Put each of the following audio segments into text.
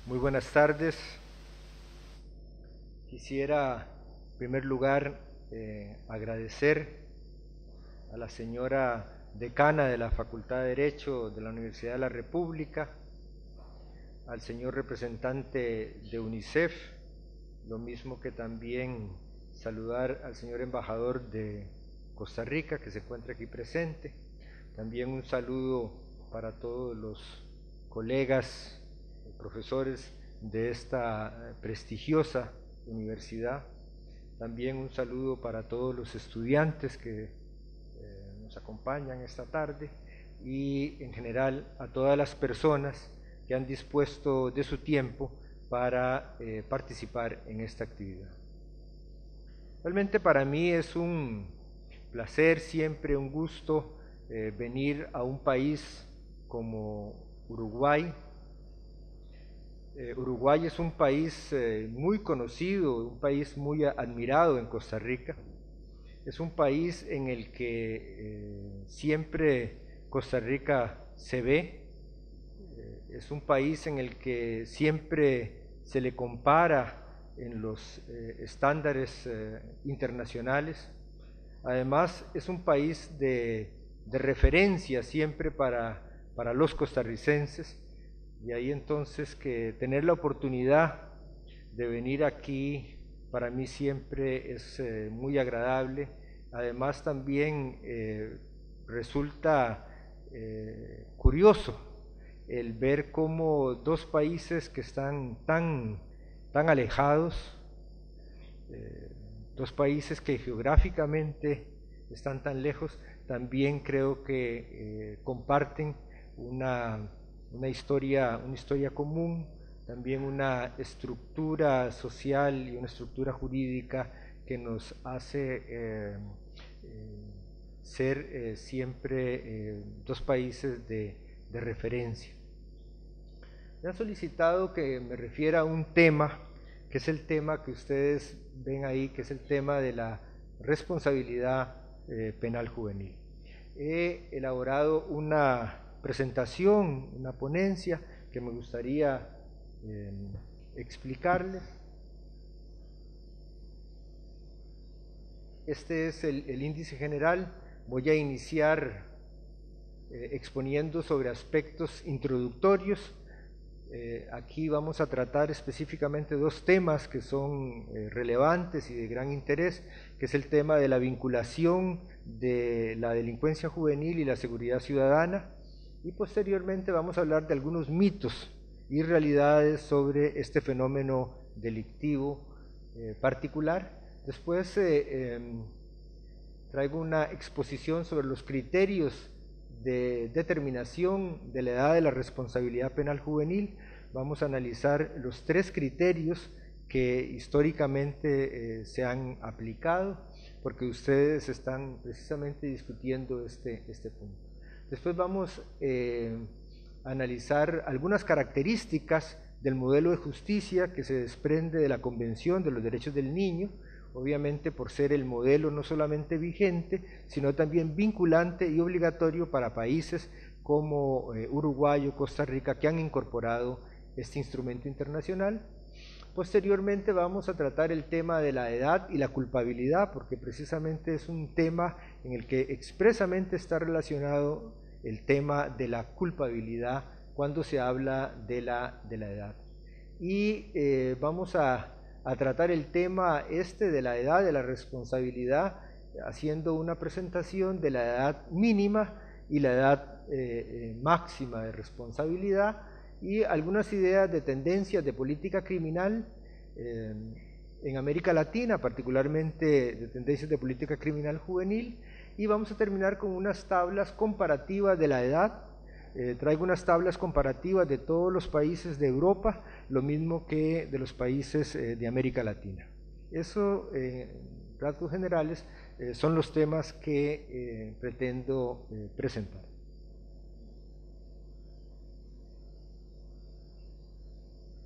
Muy buenas tardes. Quisiera, en primer lugar, agradecer a la señora decana de la Facultad de Derecho de la Universidad de la República, al señor representante de UNICEF, lo mismo que también saludar al señor embajador de Costa Rica que se encuentra aquí presente. También un saludo para todos los colegas, profesores de esta prestigiosa universidad. También un saludo para todos los estudiantes que nos acompañan esta tarde y en general a todas las personas que han dispuesto de su tiempo para participar en esta actividad. Realmente para mí es un placer, siempre un gusto venir a un país como Uruguay. Uruguay es un país muy conocido, un país muy admirado en Costa Rica. Es un país en el que siempre Costa Rica se ve. Es un país en el que siempre se le compara en los estándares internacionales. Además, es un país de referencia siempre para los costarricenses. Y ahí entonces que tener la oportunidad de venir aquí para mí siempre es muy agradable. Además también resulta curioso el ver cómo dos países que están tan alejados, dos países que geográficamente están tan lejos, también creo que comparten una historia común, también una estructura social y una estructura jurídica que nos hace ser siempre dos países de referencia. Me han solicitado que me refiera a un tema, que es el tema que ustedes ven ahí, que es el tema de la responsabilidad penal juvenil. He elaborado una presentación, una ponencia que me gustaría explicarles. Este es el índice general. Voy a iniciar exponiendo sobre aspectos introductorios. Aquí vamos a tratar específicamente dos temas que son relevantes y de gran interés, que es el tema de la vinculación de la delincuencia juvenil y la seguridad ciudadana, y posteriormente vamos a hablar de algunos mitos y realidades sobre este fenómeno delictivo particular. Después traigo una exposición sobre los criterios de determinación de la edad de la responsabilidad penal juvenil. Vamos a analizar los tres criterios que históricamente se han aplicado, porque ustedes están precisamente discutiendo este punto. Después vamos a analizar algunas características del modelo de justicia que se desprende de la Convención de los Derechos del Niño, obviamente por ser el modelo no solamente vigente, sino también vinculante y obligatorio para países como Uruguay o Costa Rica que han incorporado este instrumento internacional. Posteriormente vamos a tratar el tema de la edad y la culpabilidad, porque precisamente es un tema en el que expresamente está relacionado el tema de la culpabilidad cuando se habla de la edad. Y vamos a tratar el tema de la edad de la responsabilidad, haciendo una presentación de la edad mínima y la edad máxima de responsabilidad, y algunas ideas de tendencias de política criminal en América Latina, particularmente de tendencias de política criminal juvenil, y vamos a terminar con unas tablas comparativas de la edad. Traigo unas tablas comparativas de todos los países de Europa, lo mismo que de los países de América Latina. Eso, en rasgos generales, son los temas que pretendo presentar.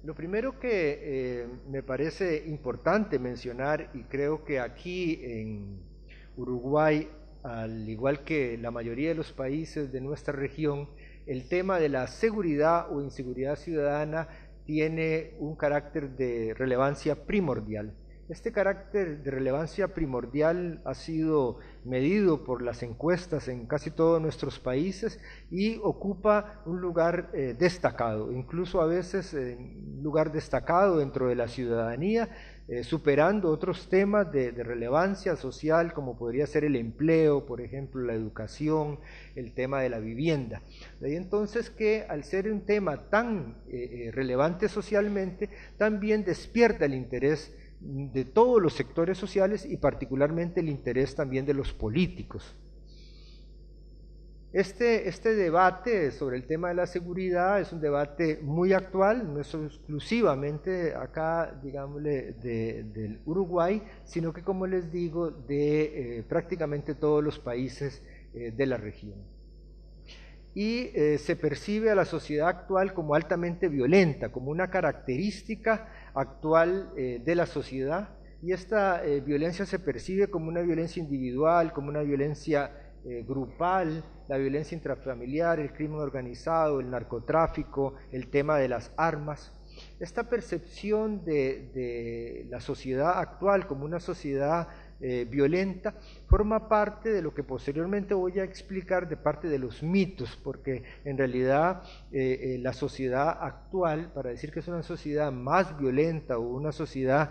Lo primero que me parece importante mencionar, y creo que aquí en Uruguay, al igual que la mayoría de los países de nuestra región, el tema de la seguridad o inseguridad ciudadana tiene un carácter de relevancia primordial. Este carácter de relevancia primordial ha sido medido por las encuestas en casi todos nuestros países y ocupa un lugar destacado, incluso a veces un lugar destacado dentro de la ciudadanía, superando otros temas de relevancia social como podría ser el empleo, por ejemplo, la educación, el tema de la vivienda. De ahí entonces que al ser un tema tan relevante socialmente, también despierta el interés de todos los sectores sociales y particularmente el interés también de los políticos. Este debate sobre el tema de la seguridad es un debate muy actual, no es exclusivamente acá, digámosle, del Uruguay, sino que, como les digo, de prácticamente todos los países de la región. Y se percibe a la sociedad actual como altamente violenta, como una característica actual de la sociedad, y esta violencia se percibe como una violencia individual, como una violencia grupal, la violencia intrafamiliar, el crimen organizado, el narcotráfico, el tema de las armas. Esta percepción de la sociedad actual como una sociedad violenta forma parte de lo que posteriormente voy a explicar de parte de los mitos, porque en realidad la sociedad actual, para decir que es una sociedad más violenta o una sociedad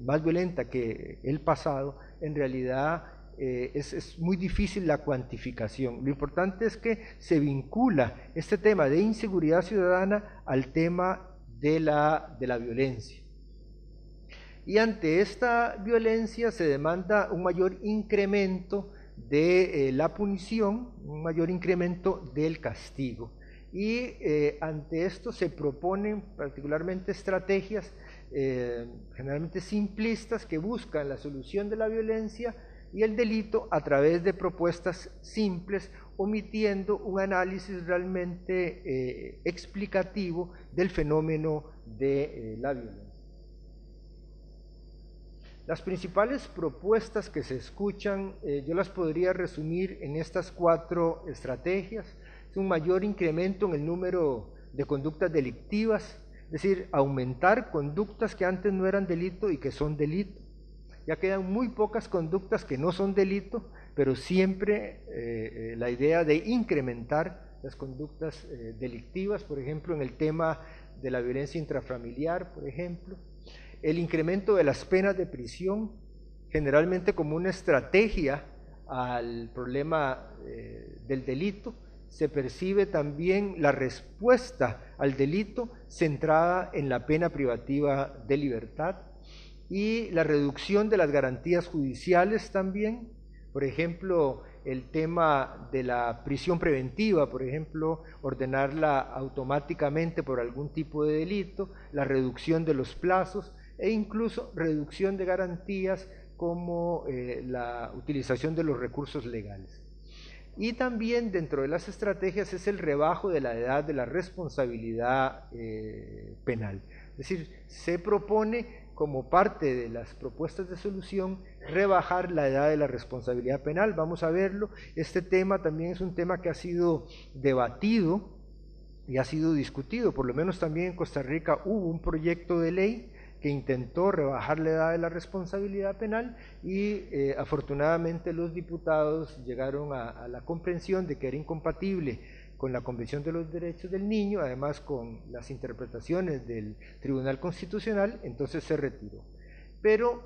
más violenta que el pasado, en realidad es muy difícil la cuantificación. Lo importante es que se vincula este tema de inseguridad ciudadana al tema de la violencia. Y ante esta violencia se demanda un mayor incremento de la punición, un mayor incremento del castigo. Y ante esto se proponen particularmente estrategias generalmente simplistas que buscan la solución de la violencia y el delito a través de propuestas simples, omitiendo un análisis realmente explicativo del fenómeno de la violencia. Las principales propuestas que se escuchan, yo las podría resumir en estas 4 estrategias. Es un mayor incremento en el número de conductas delictivas, es decir, aumentar conductas que antes no eran delito y que son delito. Ya quedan muy pocas conductas que no son delito, pero siempre la idea de incrementar las conductas delictivas, por ejemplo, en el tema de la violencia intrafamiliar, por ejemplo. El incremento de las penas de prisión, generalmente como una estrategia al problema del delito. Se percibe también la respuesta al delito centrada en la pena privativa de libertad y la reducción de las garantías judiciales también, por ejemplo, el tema de la prisión preventiva, por ejemplo, ordenarla automáticamente por algún tipo de delito, la reducción de los plazos e incluso reducción de garantías como la utilización de los recursos legales. Y también dentro de las estrategias es el rebajo de la edad de la responsabilidad penal. Es decir, se propone como parte de las propuestas de solución rebajar la edad de la responsabilidad penal. Vamos a verlo. Este tema también es un tema que ha sido debatido y ha sido discutido. Por lo menos también en Costa Rica hubo un proyecto de ley que intentó rebajar la edad de la responsabilidad penal y afortunadamente los diputados llegaron a la comprensión de que era incompatible con la Convención de los Derechos del Niño, además con las interpretaciones del Tribunal Constitucional, entonces se retiró. Pero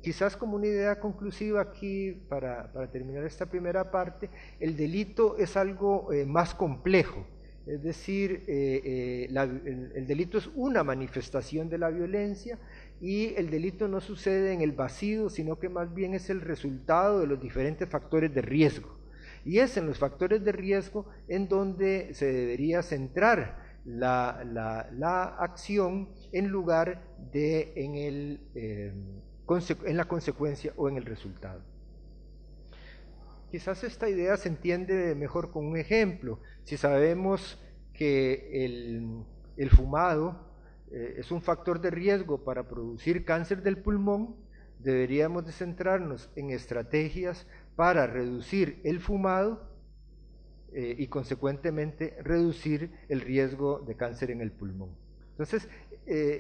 quizás como una idea conclusiva aquí, para terminar esta primera parte, el delito es algo más complejo. Es decir, el delito es una manifestación de la violencia y el delito no sucede en el vacío, sino que más bien es el resultado de los diferentes factores de riesgo. Y es en los factores de riesgo en donde se debería centrar la acción en lugar de en la consecuencia o en el resultado. Quizás esta idea se entiende mejor con un ejemplo. Si sabemos que el fumado es un factor de riesgo para producir cáncer del pulmón, deberíamos de centrarnos en estrategias para reducir el fumado y consecuentemente reducir el riesgo de cáncer en el pulmón. Entonces,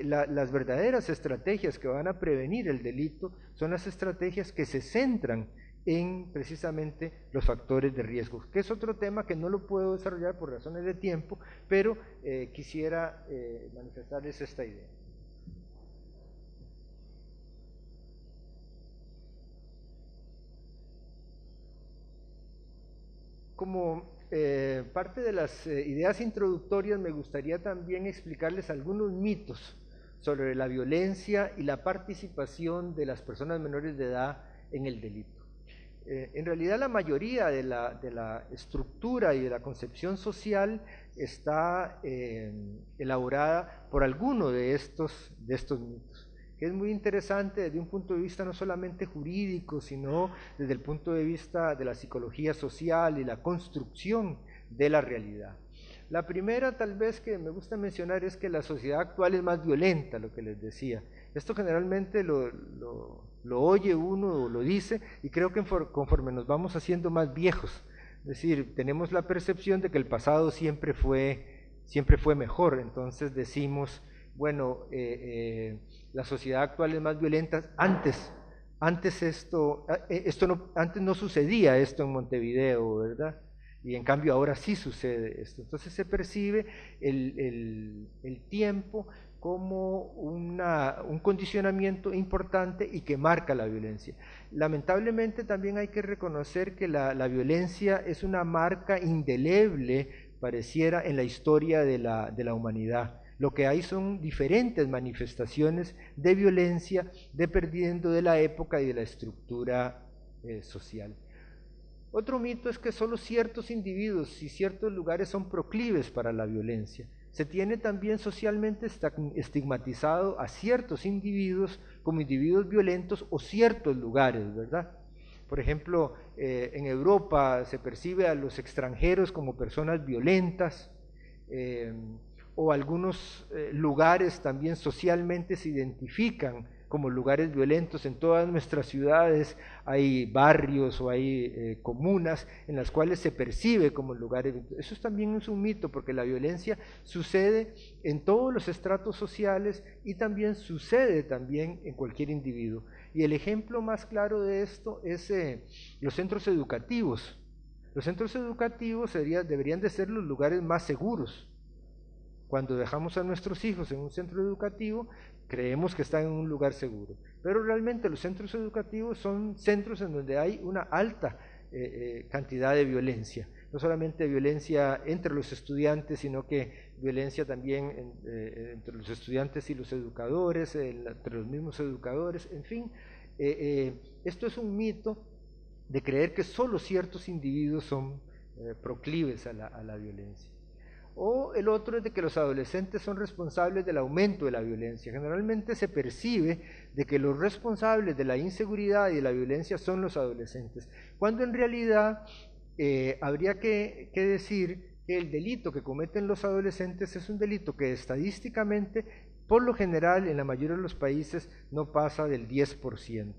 las verdaderas estrategias que van a prevenir el delito son las estrategias que se centran en precisamente los factores de riesgo, que es otro tema que no lo puedo desarrollar por razones de tiempo, pero quisiera manifestarles esta idea. Como parte de las ideas introductorias, me gustaría también explicarles algunos mitos sobre la violencia y la participación de las personas menores de edad en el delito. En realidad la mayoría de la estructura y de la concepción social está elaborada por alguno de estos mitos, que es muy interesante desde un punto de vista no solamente jurídico, sino desde el punto de vista de la psicología social y la construcción de la realidad. La primera tal vez que me gusta mencionar es que la sociedad actual es más violenta, lo que les decía. Esto generalmente lo oye uno o lo dice, y creo que conforme nos vamos haciendo más viejos, es decir, tenemos la percepción de que el pasado siempre fue mejor, entonces decimos, bueno, la sociedad actual es más violenta. Antes no sucedía esto en Montevideo, ¿verdad? Y en cambio ahora sí sucede esto. Entonces se percibe el tiempo como un condicionamiento importante y que marca la violencia. Lamentablemente también hay que reconocer que la violencia es una marca indeleble, pareciera, en la historia de la humanidad. Lo que hay son diferentes manifestaciones de violencia dependiendo de la época y de la estructura social. Otro mito es que solo ciertos individuos y ciertos lugares son proclives para la violencia. Se tiene también socialmente estigmatizado a ciertos individuos como individuos violentos o ciertos lugares, ¿verdad? Por ejemplo, en Europa se percibe a los extranjeros como personas violentas, o algunos lugares también socialmente se identifican como lugares violentos. En todas nuestras ciudades hay barrios o hay comunas en las cuales se percibe como lugares violentos. Eso también es un mito, porque la violencia sucede en todos los estratos sociales y también sucede también en cualquier individuo. Y el ejemplo más claro de esto es los centros educativos. Los centros educativos deberían de ser los lugares más seguros. Cuando dejamos a nuestros hijos en un centro educativo, creemos que están en un lugar seguro, pero realmente los centros educativos son centros en donde hay una alta cantidad de violencia, no solamente violencia entre los estudiantes, sino que violencia también entre los estudiantes y los educadores, entre los mismos educadores, en fin. Esto es un mito de creer que solo ciertos individuos son proclives a la violencia. O el otro es de que los adolescentes son responsables del aumento de la violencia. Generalmente se percibe de que los responsables de la inseguridad y de la violencia son los adolescentes, cuando en realidad habría que decir que el delito que cometen los adolescentes es un delito que estadísticamente, por lo general, en la mayoría de los países no pasa del 10%.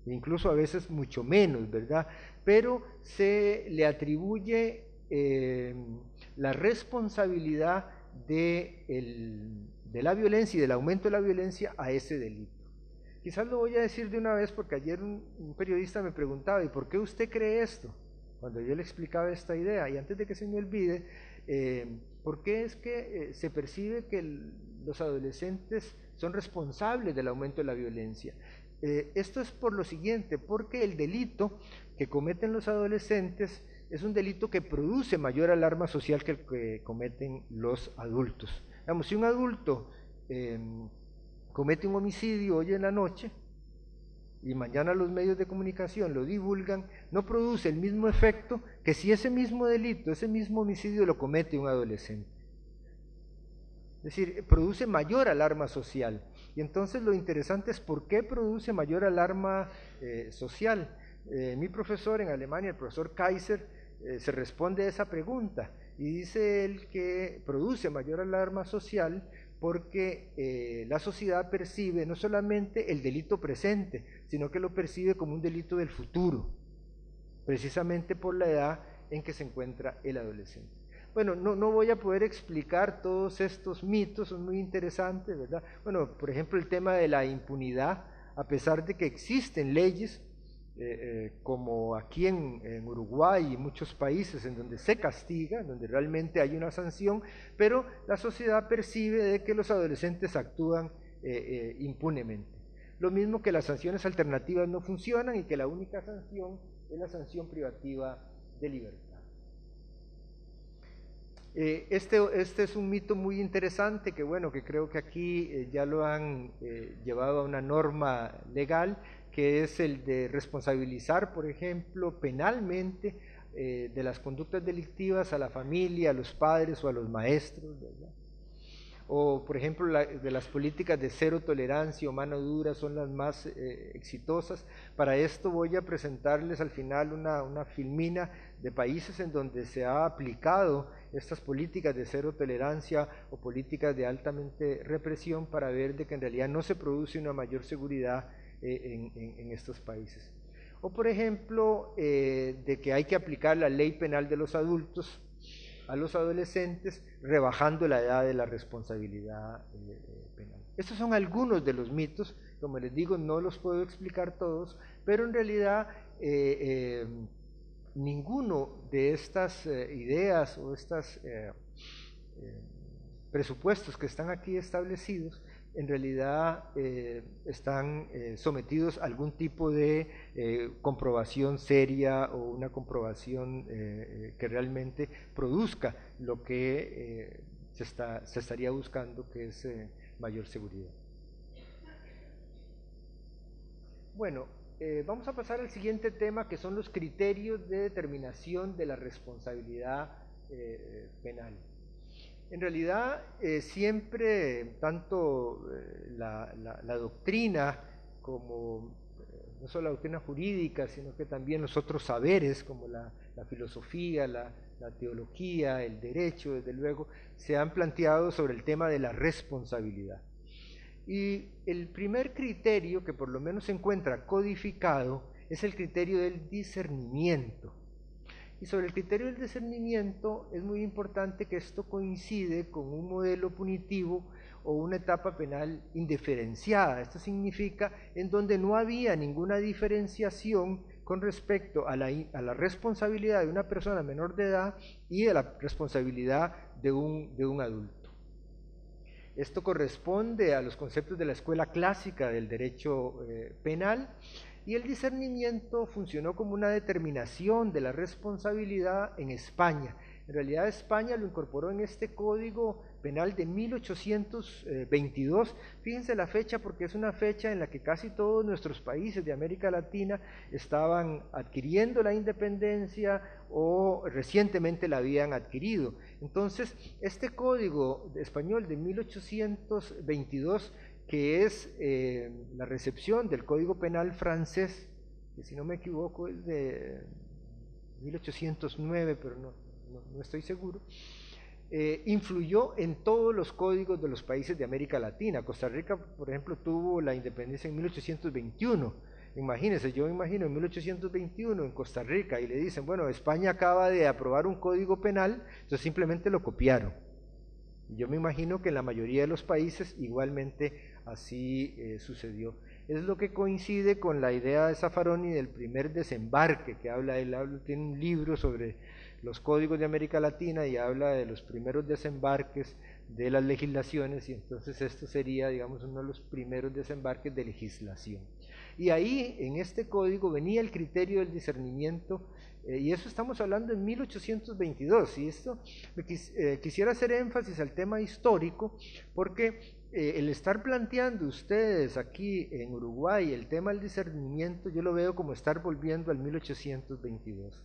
Incluso a veces mucho menos, ¿verdad? Pero se le atribuye la responsabilidad de la violencia y del aumento de la violencia a ese delito. Quizás lo voy a decir de una vez porque ayer un periodista me preguntaba, ¿y por qué usted cree esto? Cuando yo le explicaba esta idea, y antes de que se me olvide, ¿por qué es que se percibe que los adolescentes son responsables del aumento de la violencia? Esto es por lo siguiente, porque el delito que cometen los adolescentes es un delito que produce mayor alarma social que el que cometen los adultos. Digamos, si un adulto comete un homicidio hoy en la noche y mañana los medios de comunicación lo divulgan, no produce el mismo efecto que si ese mismo delito, ese mismo homicidio lo comete un adolescente. Es decir, produce mayor alarma social. Y entonces lo interesante es por qué produce mayor alarma social. Mi profesor en Alemania, el profesor Kaiser, se responde a esa pregunta y dice él que produce mayor alarma social porque la sociedad percibe no solamente el delito presente, sino que lo percibe como un delito del futuro, precisamente por la edad en que se encuentra el adolescente. Bueno, no voy a poder explicar todos estos mitos, son muy interesantes, ¿verdad? Bueno, por ejemplo, el tema de la impunidad, a pesar de que existen leyes, como aquí en Uruguay y muchos países en donde se castiga, donde realmente hay una sanción, pero la sociedad percibe de que los adolescentes actúan impunemente. Lo mismo que las sanciones alternativas no funcionan y que la única sanción es la sanción privativa de libertad. Este es un mito muy interesante que bueno, que creo que aquí ya lo han llevado a una norma legal, que es el de responsabilizar, por ejemplo, penalmente de las conductas delictivas a la familia, a los padres o a los maestros, ¿verdad? O, por ejemplo, de las políticas de cero tolerancia o mano dura son las más exitosas. Para esto voy a presentarles al final una filmina de países en donde se ha aplicado estas políticas de cero tolerancia o políticas de altamente represión, para ver de que en realidad no se produce una mayor seguridad en estos países. O, por ejemplo, de que hay que aplicar la ley penal de los adultos a los adolescentes, rebajando la edad de la responsabilidad penal. Estos son algunos de los mitos, como les digo, no los puedo explicar todos, pero en realidad ninguno de estas ideas o estos presupuestos que están aquí establecidos en realidad están sometidos a algún tipo de comprobación seria o una comprobación que realmente produzca lo que se estaría buscando, que es mayor seguridad. Bueno, vamos a pasar al siguiente tema, que son los criterios de determinación de la responsabilidad penal. En realidad, siempre, tanto la doctrina como, no solo la doctrina jurídica, sino que también los otros saberes, como la filosofía, la teología, el derecho, desde luego, se han planteado sobre el tema de la responsabilidad. Y el primer criterio que por lo menos se encuentra codificado es el criterio del discernimiento. Y sobre el criterio del discernimiento es muy importante que esto coincide con un modelo punitivo o una etapa penal indiferenciada. Esto significa en donde no había ninguna diferenciación con respecto a la responsabilidad de una persona menor de edad y de la responsabilidad de un adulto. Esto corresponde a los conceptos de la escuela clásica del derecho penal. Y el discernimiento funcionó como una determinación de la responsabilidad en España. En realidad España lo incorporó en este Código Penal de 1822. Fíjense la fecha, porque es una fecha en la que casi todos nuestros países de América Latina estaban adquiriendo la independencia o recientemente la habían adquirido. Entonces, este Código español de 1822, que es la recepción del Código Penal francés, que si no me equivoco es de 1809, pero no estoy seguro, influyó en todos los códigos de los países de América Latina. Costa Rica, por ejemplo, tuvo la independencia en 1821. Imagínense, yo me imagino en 1821 en Costa Rica y le dicen, bueno, España acaba de aprobar un código penal, entonces simplemente lo copiaron. Y yo me imagino que en la mayoría de los países igualmente así sucedió. Es lo que coincide con la idea de Zaffaroni del primer desembarque, que tiene un libro sobre los códigos de América Latina y habla de los primeros desembarques de las legislaciones, y entonces esto sería, digamos, uno de los primeros desembarques de legislación. Y ahí, en este código, venía el criterio del discernimiento, y eso estamos hablando en 1822, y esto quisiera hacer énfasis al tema histórico, porque el estar planteando ustedes aquí en Uruguay el tema del discernimiento, yo lo veo como estar volviendo al 1822.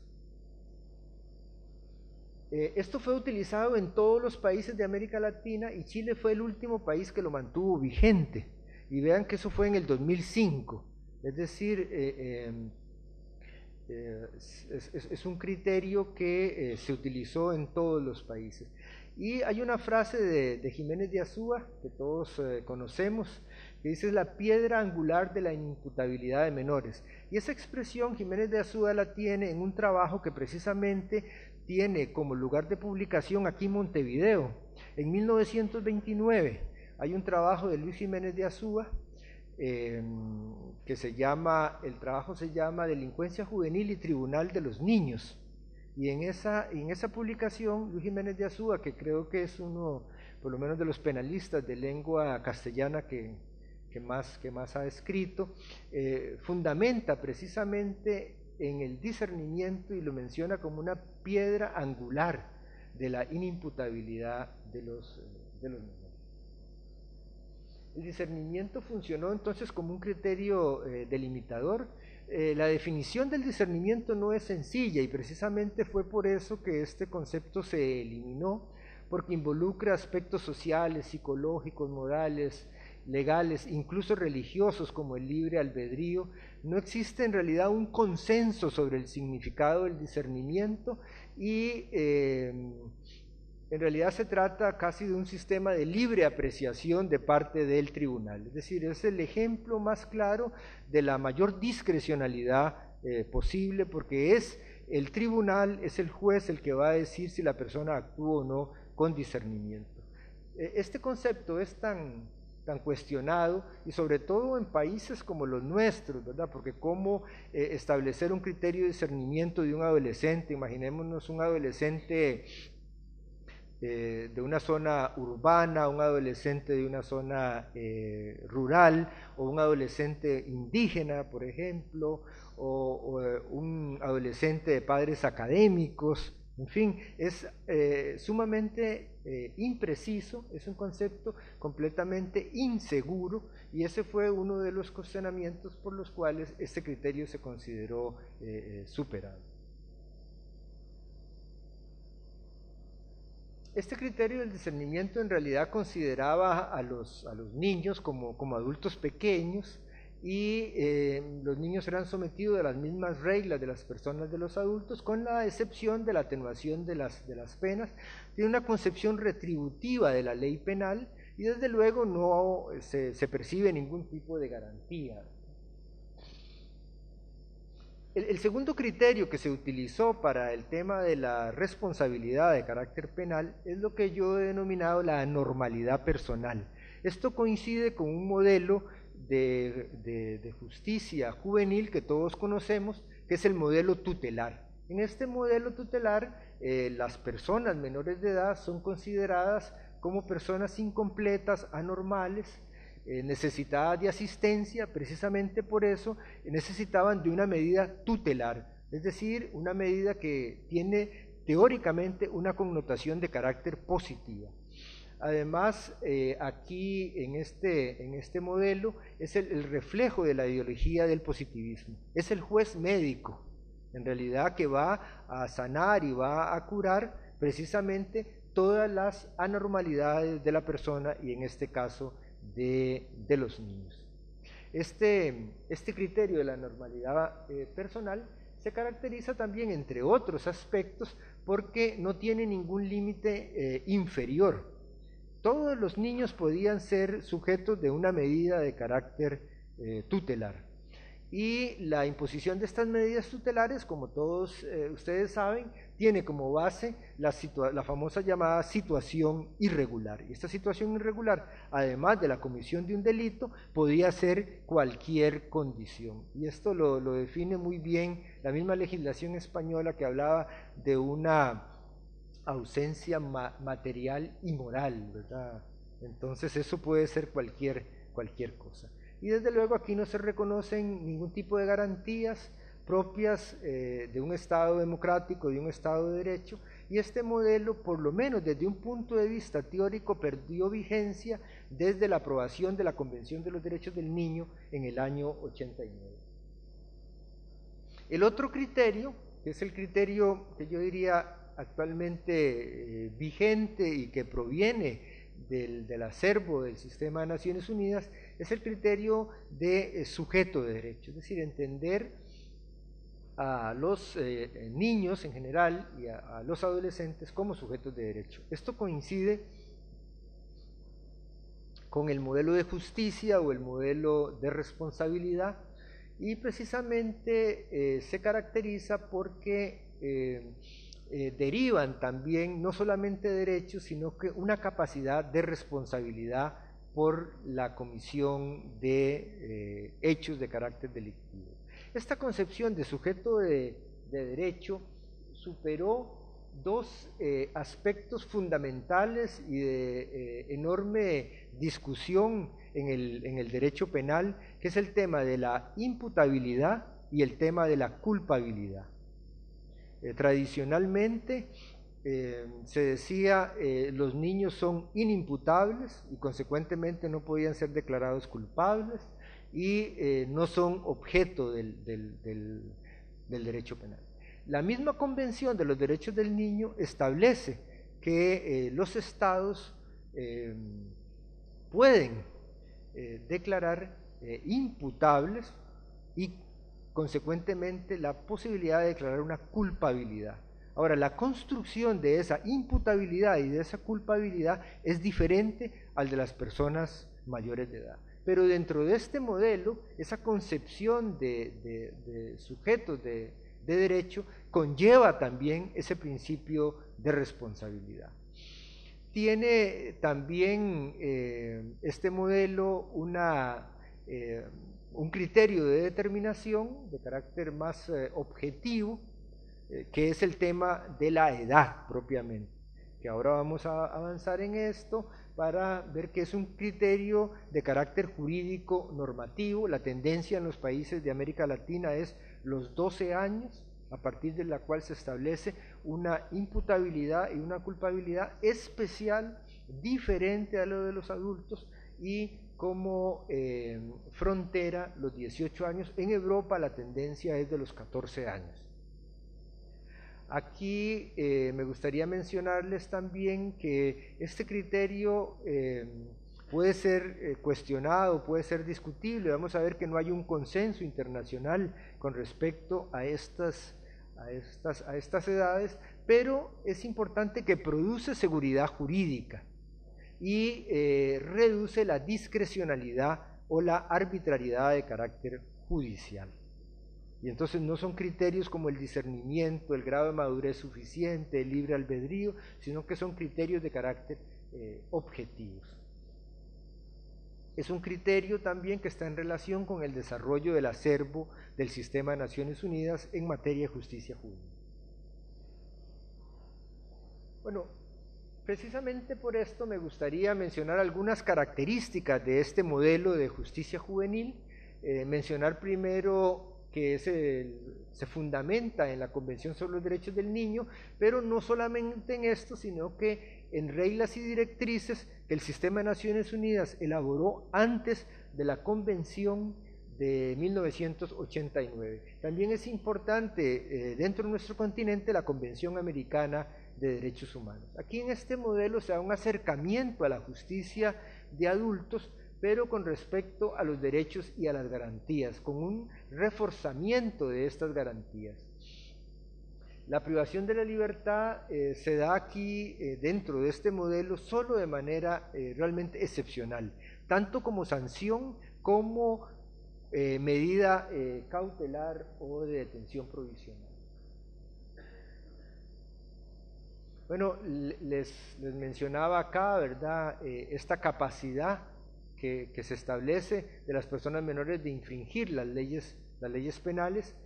Esto fue utilizado en todos los países de América Latina y Chile fue el último país que lo mantuvo vigente. Y vean que eso fue en el 2005, es decir, es un criterio que se utilizó en todos los países. Y hay una frase de Jiménez de Azúa, que todos conocemos, que dice es la piedra angular de la inimputabilidad de menores. Y esa expresión Jiménez de Azúa la tiene en un trabajo que precisamente tiene como lugar de publicación aquí en Montevideo. En 1929 hay un trabajo de Luis Jiménez de Azúa que el trabajo se llama Delincuencia Juvenil y Tribunal de los Niños. Y en esa publicación, Luis Jiménez de Azúa, que creo que es uno, por lo menos de los penalistas de lengua castellana que más ha escrito, fundamenta precisamente en el discernimiento y lo menciona como una piedra angular de la inimputabilidad de los niños. El discernimiento funcionó entonces como un criterio delimitador. La definición del discernimiento no es sencilla y precisamente fue por eso que este concepto se eliminó, porque involucra aspectos sociales, psicológicos, morales, legales, incluso religiosos como el libre albedrío. No existe en realidad un consenso sobre el significado del discernimiento y en realidad se trata casi de un sistema de libre apreciación de parte del tribunal. Es decir, es el ejemplo más claro de la mayor discrecionalidad posible, porque es el tribunal, es el juez el que va a decir si la persona actúa o no con discernimiento. Este concepto es tan cuestionado y sobre todo en países como los nuestros, ¿verdad? Porque cómo establecer un criterio de discernimiento de un adolescente, imaginémonos un adolescente de una zona urbana, un adolescente de una zona rural, o un adolescente indígena, por ejemplo, o un adolescente de padres académicos. En fin, es sumamente impreciso, es un concepto completamente inseguro y ese fue uno de los cuestionamientos por los cuales este criterio se consideró superado. Este criterio del discernimiento en realidad consideraba a los niños como adultos pequeños y los niños eran sometidos a las mismas reglas de las personas de los adultos, con la excepción de la atenuación de las penas. Tiene una concepción retributiva de la ley penal y desde luego no se percibe ningún tipo de garantía. El segundo criterio que se utilizó para el tema de la responsabilidad de carácter penal es lo que yo he denominado la anormalidad personal. Esto coincide con un modelo de justicia juvenil que todos conocemos, que es el modelo tutelar. En este modelo tutelar, las personas menores de edad son consideradas como personas incompletas, anormales, necesitadas de asistencia. Precisamente por eso necesitaban de una medida tutelar, es decir, una medida que tiene teóricamente una connotación de carácter positiva. Además, aquí en este modelo es el reflejo de la ideología del positivismo. Es el juez médico, en realidad, que va a sanar y va a curar precisamente todas las anormalidades de la persona y en este caso de los niños. Este criterio de la normalidad personal se caracteriza también, entre otros aspectos, porque no tiene ningún límite inferior. Todos los niños podían ser sujetos de una medida de carácter tutelar. Y la imposición de estas medidas tutelares, como todos ustedes saben, tiene como base la famosa llamada situación irregular. Y esta situación irregular, además de la comisión de un delito, podía ser cualquier condición. Y esto lo define muy bien la misma legislación española, que hablaba de una ausencia material y moral, ¿verdad? Entonces eso puede ser cualquier cosa. Y desde luego aquí no se reconocen ningún tipo de garantías propias de un Estado democrático, de un Estado de Derecho, y este modelo, por lo menos desde un punto de vista teórico, perdió vigencia desde la aprobación de la Convención de los Derechos del Niño en el año 89. El otro criterio, que es el criterio que yo diría actualmente vigente y que proviene del acervo del sistema de Naciones Unidas, es el criterio de sujeto de derecho, es decir, entender a los niños en general y a los adolescentes como sujetos de derecho. Esto coincide con el modelo de justicia o el modelo de responsabilidad, y precisamente se caracteriza porque derivan también no solamente derechos, sino que una capacidad de responsabilidad por la comisión de hechos de carácter delictivo. Esta concepción de sujeto de derecho superó dos aspectos fundamentales y de enorme discusión en el derecho penal, que es el tema de la imputabilidad y el tema de la culpabilidad. Tradicionalmente se decía los niños son inimputables y consecuentemente no podían ser declarados culpables y no son objeto del derecho penal. La misma Convención de los Derechos del Niño establece que los estados pueden declarar imputables y consecuentemente la posibilidad de declarar una culpabilidad. Ahora, la construcción de esa imputabilidad y de esa culpabilidad es diferente al de las personas mayores de edad. Pero dentro de este modelo, esa concepción de sujetos de derecho conlleva también ese principio de responsabilidad. Tiene también este modelo un criterio de determinación de carácter más objetivo, que es el tema de la edad propiamente, que ahora vamos a avanzar en esto para ver que es un criterio de carácter jurídico normativo. La tendencia en los países de América Latina es los 12 años, a partir de la cual se establece una imputabilidad y una culpabilidad especial, diferente a lo de los adultos, y como frontera los 18 años. En Europa la tendencia es de los 14 años. Aquí me gustaría mencionarles también que este criterio puede ser cuestionado, puede ser discutible. Vamos a ver que no hay un consenso internacional con respecto a estas edades, pero es importante que produce seguridad jurídica y reduce la discrecionalidad o la arbitrariedad de carácter judicial. Y entonces no son criterios como el discernimiento, el grado de madurez suficiente, el libre albedrío, sino que son criterios de carácter objetivos. Es un criterio también que está en relación con el desarrollo del acervo del Sistema de Naciones Unidas en materia de justicia juvenil. Bueno, precisamente por esto me gustaría mencionar algunas características de este modelo de justicia juvenil. Mencionar primero que se fundamenta en la Convención sobre los Derechos del Niño, pero no solamente en esto, sino que en reglas y directrices que el Sistema de Naciones Unidas elaboró antes de la Convención de 1989. También es importante dentro de nuestro continente la Convención Americana de Derechos Humanos. Aquí en este modelo se da un acercamiento a la justicia de adultos, pero con respecto a los derechos y a las garantías, con un reforzamiento de estas garantías. La privación de la libertad se da aquí dentro de este modelo solo de manera realmente excepcional, tanto como sanción como medida cautelar o de detención provisional. Bueno, les mencionaba acá, ¿verdad?, esta capacidad que se establece de las personas menores de infringir las leyes penales.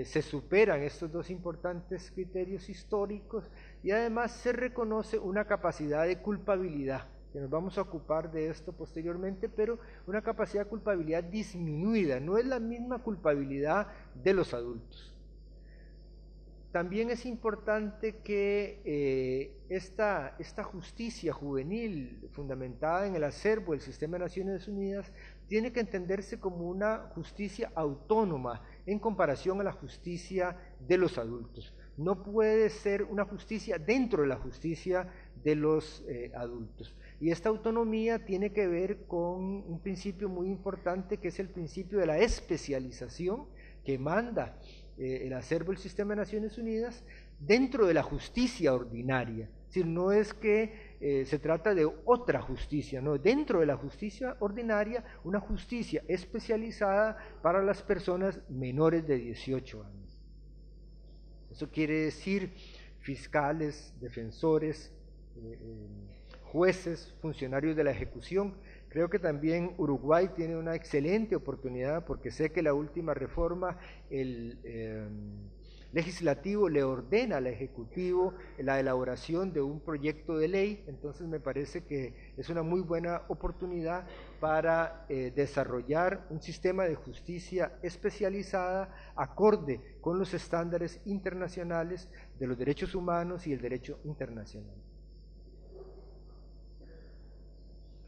Se superan estos dos importantes criterios históricos y además se reconoce una capacidad de culpabilidad, que nos vamos a ocupar de esto posteriormente, pero una capacidad de culpabilidad disminuida, no es la misma culpabilidad de los adultos. También es importante que esta justicia juvenil fundamentada en el acervo del Sistema de Naciones Unidas tiene que entenderse como una justicia autónoma en comparación a la justicia de los adultos. No puede ser una justicia dentro de la justicia de los adultos. Y esta autonomía tiene que ver con un principio muy importante, que es el principio de la especialización que manda el acervo del Sistema de Naciones Unidas dentro de la justicia ordinaria, Es decir, no es que se trata de otra justicia, no, dentro de la justicia ordinaria, una justicia especializada para las personas menores de 18 años. Eso quiere decir fiscales, defensores, jueces, funcionarios de la ejecución. Creo que también Uruguay tiene una excelente oportunidad, porque sé que la última reforma, el legislativo le ordena al ejecutivo la elaboración de un proyecto de ley. Entonces me parece que es una muy buena oportunidad para desarrollar un sistema de justicia especializada acorde con los estándares internacionales de los derechos humanos y el derecho internacional.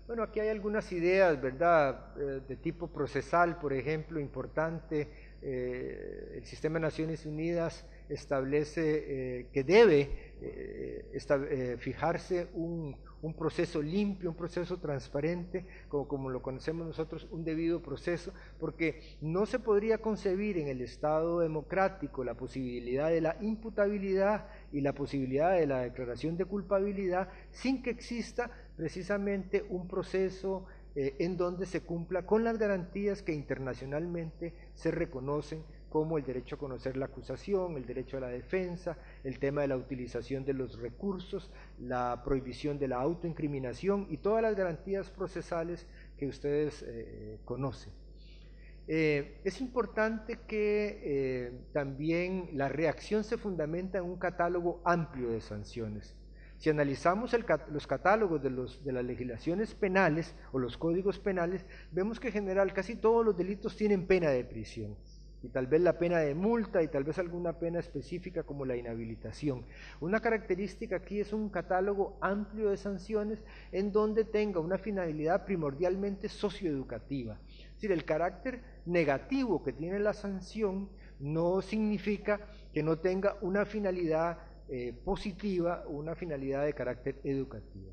Bueno, aquí hay algunas ideas, ¿verdad?, de tipo procesal, por ejemplo, importante. El sistema de Naciones Unidas establece que debe fijarse un proceso limpio, un proceso transparente, como lo conocemos nosotros, un debido proceso, porque no se podría concebir en el Estado democrático la posibilidad de la imputabilidad y la posibilidad de la declaración de culpabilidad sin que exista precisamente un proceso en donde se cumpla con las garantías que internacionalmente se reconocen, como el derecho a conocer la acusación, el derecho a la defensa, el tema de la utilización de los recursos, la prohibición de la autoincriminación y todas las garantías procesales que ustedes conocen. Es importante que también la reacción se fundamenta en un catálogo amplio de sanciones. Si analizamos los catálogos de las legislaciones penales o los códigos penales, vemos que en general casi todos los delitos tienen pena de prisión, y tal vez la pena de multa y tal vez alguna pena específica como la inhabilitación. Una característica aquí es un catálogo amplio de sanciones en donde tenga una finalidad primordialmente socioeducativa. Es decir, el carácter negativo que tiene la sanción no significa que no tenga una finalidad positiva o una finalidad de carácter educativo.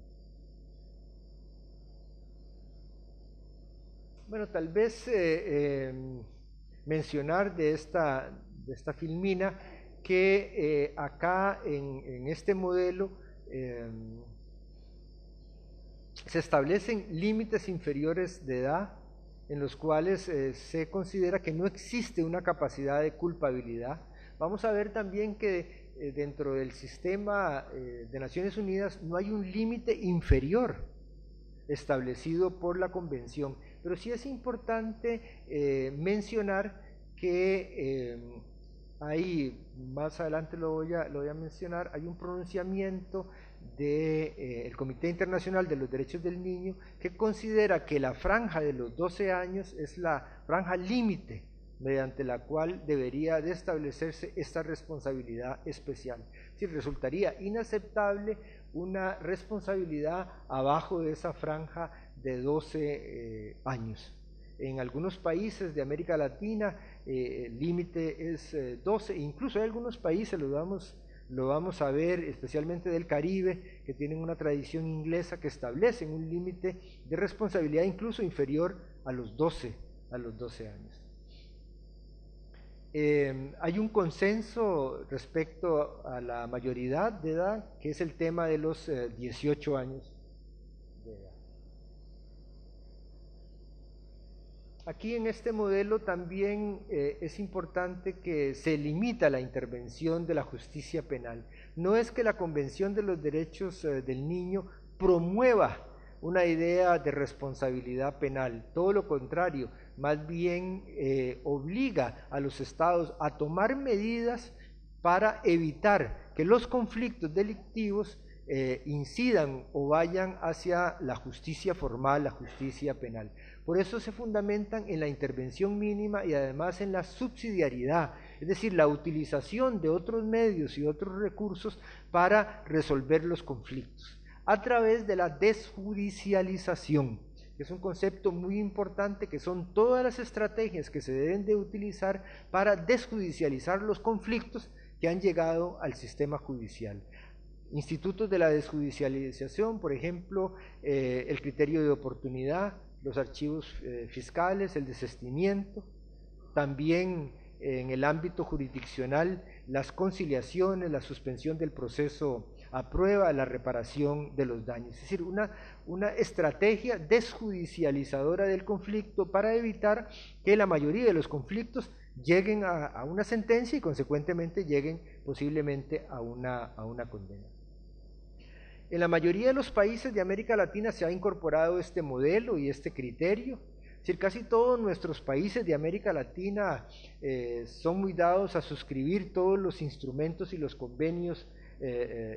Bueno, tal vez mencionar de esta filmina que acá en este modelo se establecen límites inferiores de edad en los cuales se considera que no existe una capacidad de culpabilidad. Vamos a ver también que dentro del sistema de Naciones Unidas no hay un límite inferior establecido por la Convención, pero sí es importante mencionar que hay, más adelante lo voy a mencionar, hay un pronunciamiento del Comité Internacional de los Derechos del Niño que considera que la franja de los 12 años es la franja límite mediante la cual debería de establecerse esta responsabilidad especial. Si resultaría inaceptable una responsabilidad abajo de esa franja de 12 años. En algunos países de América Latina el límite es 12, incluso hay algunos países, lo vamos a ver, especialmente del Caribe, que tienen una tradición inglesa que establecen un límite de responsabilidad incluso inferior a los 12 años. Hay un consenso respecto a la mayoridad de edad, que es el tema de los 18 años de edad. Aquí en este modelo también es importante que se limita la intervención de la justicia penal. No es que la Convención de los Derechos del Niño promueva una idea de responsabilidad penal, todo lo contrario, más bien obliga a los estados a tomar medidas para evitar que los conflictos delictivos incidan o vayan hacia la justicia formal, la justicia penal. Por eso se fundamentan en la intervención mínima y además en la subsidiariedad, es decir, la utilización de otros medios y otros recursos para resolver los conflictos, a través de la desjudicialización, que es un concepto muy importante, que son todas las estrategias que se deben de utilizar para desjudicializar los conflictos que han llegado al sistema judicial. Institutos de la desjudicialización, por ejemplo, el criterio de oportunidad, los archivos fiscales, el desistimiento, también en el ámbito jurisdiccional, las conciliaciones, la suspensión del proceso aprueba la reparación de los daños. Es decir, una estrategia desjudicializadora del conflicto para evitar que la mayoría de los conflictos lleguen a una sentencia y consecuentemente lleguen posiblemente a una condena. En la mayoría de los países de América Latina se ha incorporado este modelo y este criterio. Es decir, casi todos nuestros países de América Latina son muy dados a suscribir todos los instrumentos y los convenios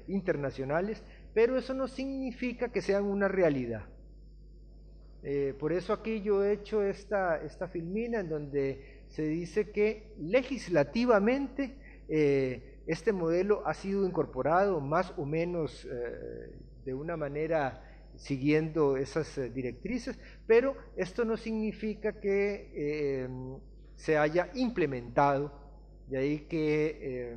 internacionales, pero eso no significa que sean una realidad. Por eso aquí yo he hecho esta filmina en donde se dice que legislativamente este modelo ha sido incorporado más o menos de una manera siguiendo esas directrices, pero esto no significa que se haya implementado, de ahí que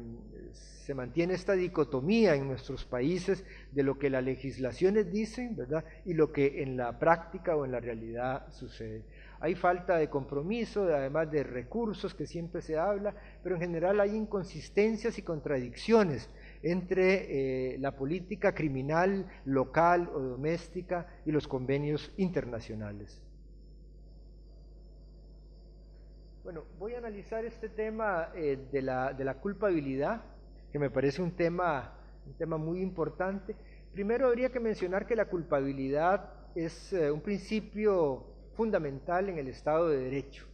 se mantiene esta dicotomía en nuestros países de lo que las legislaciones dicen, ¿verdad?, y lo que en la práctica o en la realidad sucede. Hay falta de compromiso, además de recursos que siempre se habla, pero en general hay inconsistencias y contradicciones entre la política criminal local o doméstica y los convenios internacionales. Bueno, voy a analizar este tema de la culpabilidad, que me parece un tema muy importante. Primero habría que mencionar que la culpabilidad es un principio fundamental en el Estado de Derecho,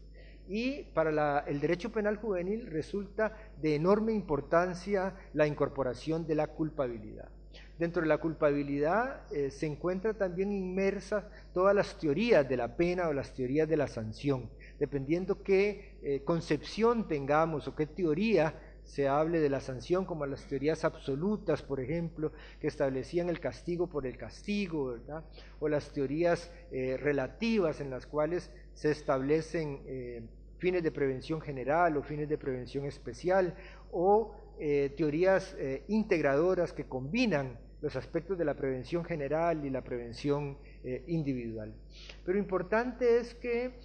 y para el derecho penal juvenil resulta de enorme importancia la incorporación de la culpabilidad. Dentro de la culpabilidad se encuentra también inmersa todas las teorías de la pena o las teorías de la sanción, dependiendo qué concepción tengamos o qué teoría se hable de la sanción, como las teorías absolutas, por ejemplo, que establecían el castigo por el castigo, ¿verdad?, o las teorías relativas en las cuales se establecen fines de prevención general o fines de prevención especial, o teorías integradoras que combinan los aspectos de la prevención general y la prevención individual. Pero importante es que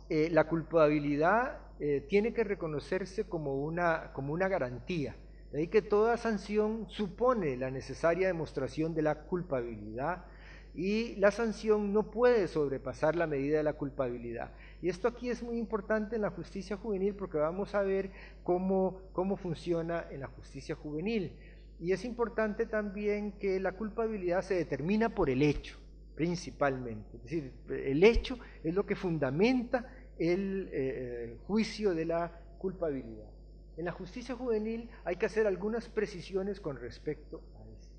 la culpabilidad tiene que reconocerse como una garantía. De ahí que toda sanción supone la necesaria demostración de la culpabilidad, y la sanción no puede sobrepasar la medida de la culpabilidad. Y esto aquí es muy importante en la justicia juvenil, porque vamos a ver cómo funciona en la justicia juvenil. Y es importante también que la culpabilidad se determina por el hecho, principalmente. Es decir, el hecho es lo que fundamenta el juicio de la culpabilidad. En la justicia juvenil hay que hacer algunas precisiones con respecto a esto.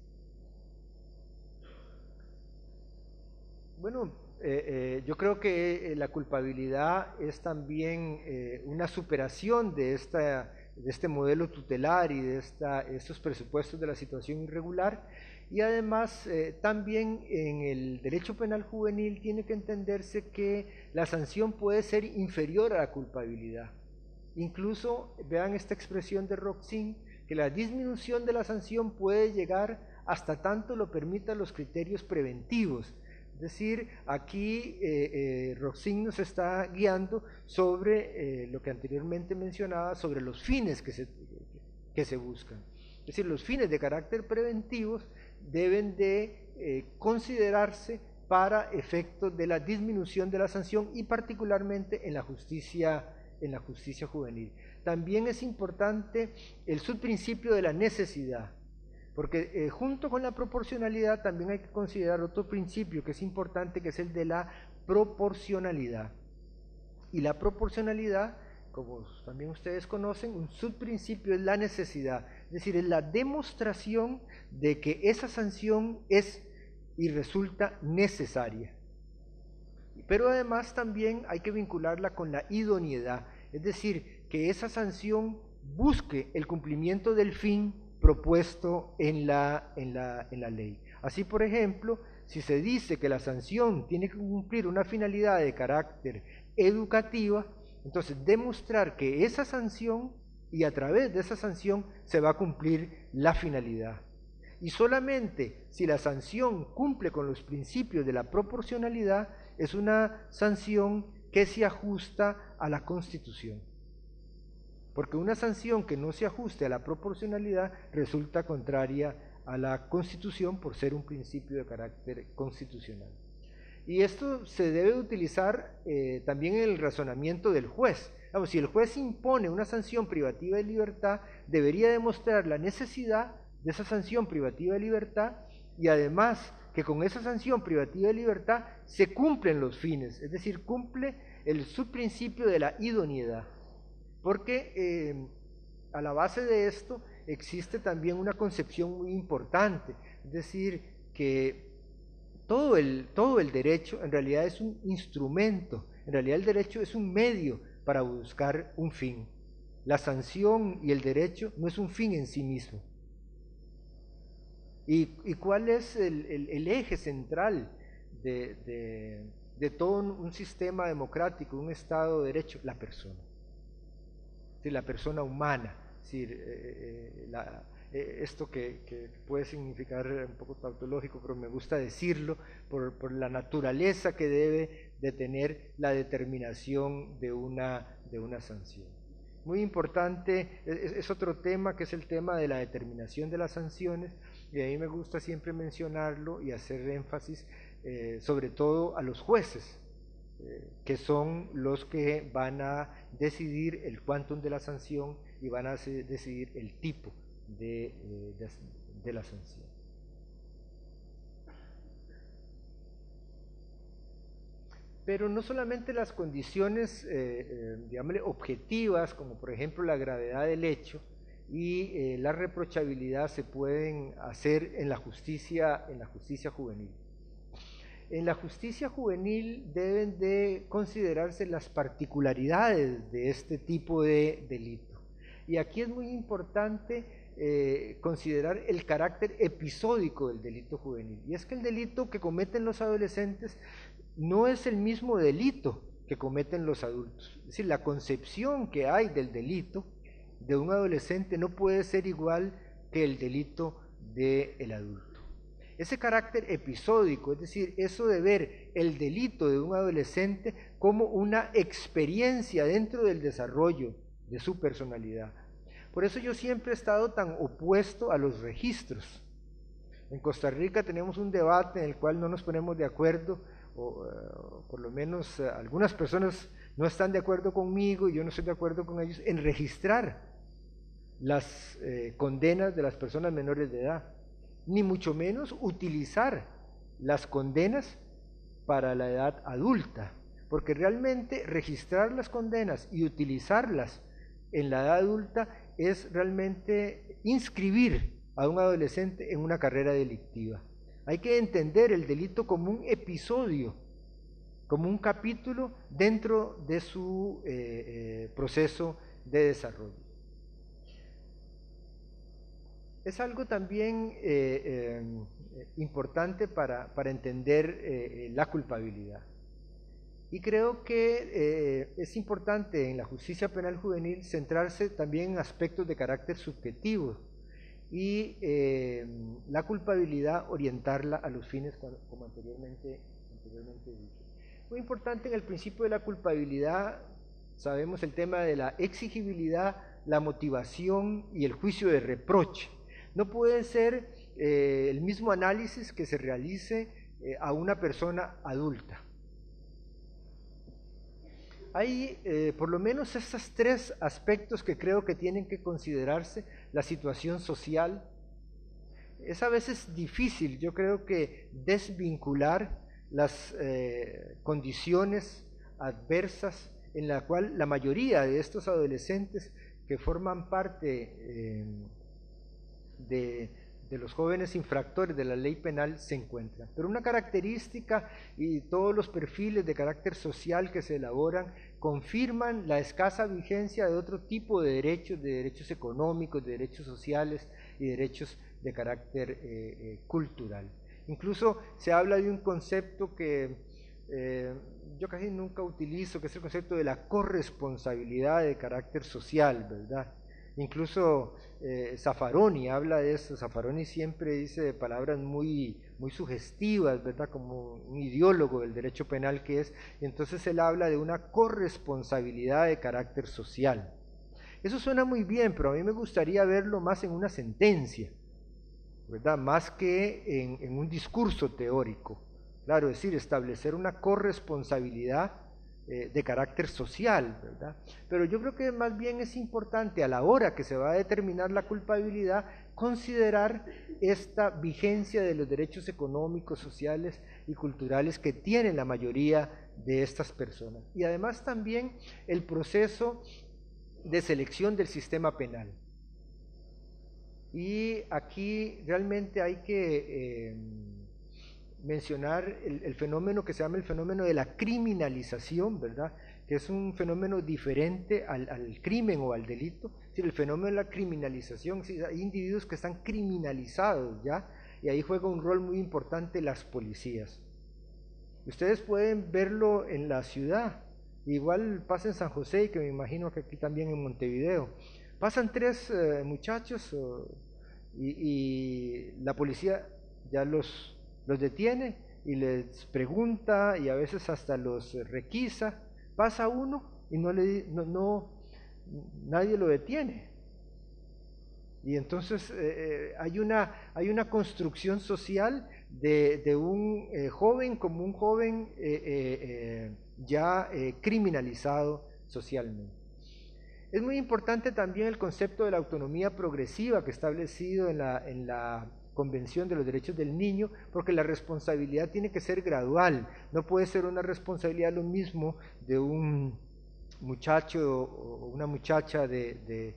Bueno, yo creo que la culpabilidad es también una superación de este modelo tutelar y de estos presupuestos de la situación irregular, y además también en el derecho penal juvenil tiene que entenderse que la sanción puede ser inferior a la culpabilidad. Incluso vean esta expresión de Roxin, que la disminución de la sanción puede llegar hasta tanto lo permitan los criterios preventivos. Es decir, aquí Roxin nos está guiando sobre lo que anteriormente mencionaba, sobre los fines que se buscan. Es decir, los fines de carácter preventivos deben de considerarse para efectos de la disminución de la sanción, y particularmente en la justicia juvenil. También es importante el subprincipio de la necesidad, porque junto con la proporcionalidad también hay que considerar otro principio que es importante, que es el de la proporcionalidad. Y la proporcionalidad, como también ustedes conocen, un subprincipio es la necesidad, es decir, es la demostración de que esa sanción es y resulta necesaria. Pero además también hay que vincularla con la idoneidad, es decir, que esa sanción busque el cumplimiento del fin propuesto en la ley. Así, por ejemplo, si se dice que la sanción tiene que cumplir una finalidad de carácter educativa, entonces demostrar que esa sanción, y a través de esa sanción se va a cumplir la finalidad. Y solamente si la sanción cumple con los principios de la proporcionalidad, es una sanción que se ajusta a la Constitución. Porque una sanción que no se ajuste a la proporcionalidad resulta contraria a la Constitución por ser un principio de carácter constitucional. Y esto se debe utilizar también en el razonamiento del juez. Vamos, si el juez impone una sanción privativa de libertad, debería demostrar la necesidad de esa sanción privativa de libertad y además que con esa sanción privativa de libertad se cumplen los fines, es decir, cumple el subprincipio de la idoneidad. Porque a la base de esto existe también una concepción muy importante, es decir, que todo el derecho en realidad es un instrumento, en realidad el derecho es un medio para buscar un fin. La sanción y el derecho no es un fin en sí mismo. ¿Y cuál es el eje central de todo un sistema democrático, un Estado de Derecho? La persona. Es decir, la persona humana. Es decir, esto que puede significar un poco tautológico, pero me gusta decirlo, por la naturaleza que debe de tener la determinación de una sanción. Muy importante, es otro tema que es el tema de la determinación de las sanciones, y a mí me gusta siempre mencionarlo y hacer énfasis sobre todo a los jueces, que son los que van a decidir el quantum de la sanción y van a decidir el tipo de la sanción. Pero no solamente las condiciones, digámosle, objetivas, como por ejemplo la gravedad del hecho y la reprochabilidad se pueden hacer en la justicia juvenil. En la justicia juvenil deben de considerarse las particularidades de este tipo de delito. Y aquí es muy importante considerar el carácter episódico del delito juvenil. Y es que el delito que cometen los adolescentes no es el mismo delito que cometen los adultos. Es decir, la concepción que hay del delito de un adolescente no puede ser igual que el delito del adulto. Ese carácter episódico, es decir, eso de ver el delito de un adolescente como una experiencia dentro del desarrollo de su personalidad. Por eso yo siempre he estado tan opuesto a los registros. En Costa Rica tenemos un debate en el cual no nos ponemos de acuerdo, o por lo menos algunas personas no están de acuerdo conmigo y yo no estoy de acuerdo con ellos, en registrar las condenas de las personas menores de edad, ni mucho menos utilizar las condenas para la edad adulta, porque realmente registrar las condenas y utilizarlas en la edad adulta es realmente inscribir a un adolescente en una carrera delictiva. Hay que entender el delito como un episodio, como un capítulo dentro de su proceso de desarrollo. Es algo también importante para entender la culpabilidad. Y creo que es importante en la justicia penal juvenil centrarse también en aspectos de carácter subjetivo y la culpabilidad orientarla a los fines como anteriormente dije. Muy importante en el principio de la culpabilidad, sabemos el tema de la exigibilidad, la motivación y el juicio de reproche. No puede ser el mismo análisis que se realice a una persona adulta. Hay por lo menos estos tres aspectos que creo que tienen que considerarse. La situación social es a veces difícil, yo creo que desvincular las condiciones adversas en la cual la mayoría de estos adolescentes que forman parte de los jóvenes infractores de la ley penal se encuentran. Pero una característica y todos los perfiles de carácter social que se elaboran confirman la escasa vigencia de otro tipo de derechos económicos, de derechos sociales y derechos de carácter cultural. Incluso se habla de un concepto que yo casi nunca utilizo, que es el concepto de la corresponsabilidad de carácter social, ¿verdad? Incluso Zaffaroni habla de eso. Zaffaroni siempre dice palabras muy sugestivas, ¿verdad? Como un ideólogo del derecho penal que es. Entonces él habla de una corresponsabilidad de carácter social. Eso suena muy bien, pero a mí me gustaría verlo más en una sentencia. ¿verdad? Más que en un discurso teórico. Claro, es decir, establecer una corresponsabilidad de carácter social, ¿verdad? Pero yo creo que más bien es importante a la hora que se va a determinar la culpabilidad considerar esta vigencia de los derechos económicos, sociales y culturales que tienen la mayoría de estas personas. Y además también el proceso de selección del sistema penal. Y aquí realmente hay que mencionar el fenómeno que se llama el fenómeno de la criminalización, ¿verdad? Que es un fenómeno diferente al crimen o al delito. Es decir, el fenómeno de la criminalización, hay individuos que están criminalizados ya, y ahí juega un rol muy importante las policías. Ustedes pueden verlo en la ciudad, igual pasa en San José, y que me imagino que aquí también en Montevideo. Pasan tres muchachos y la policía ya los detiene y les pregunta y a veces hasta los requisa. Pasa uno y nadie lo detiene. Y entonces hay una construcción social de un joven como un joven ya criminalizado socialmente. Es muy importante también el concepto de la autonomía progresiva que establecido en la Convención de los Derechos del Niño, porque la responsabilidad tiene que ser gradual, no puede ser una responsabilidad lo mismo de un muchacho o una muchacha de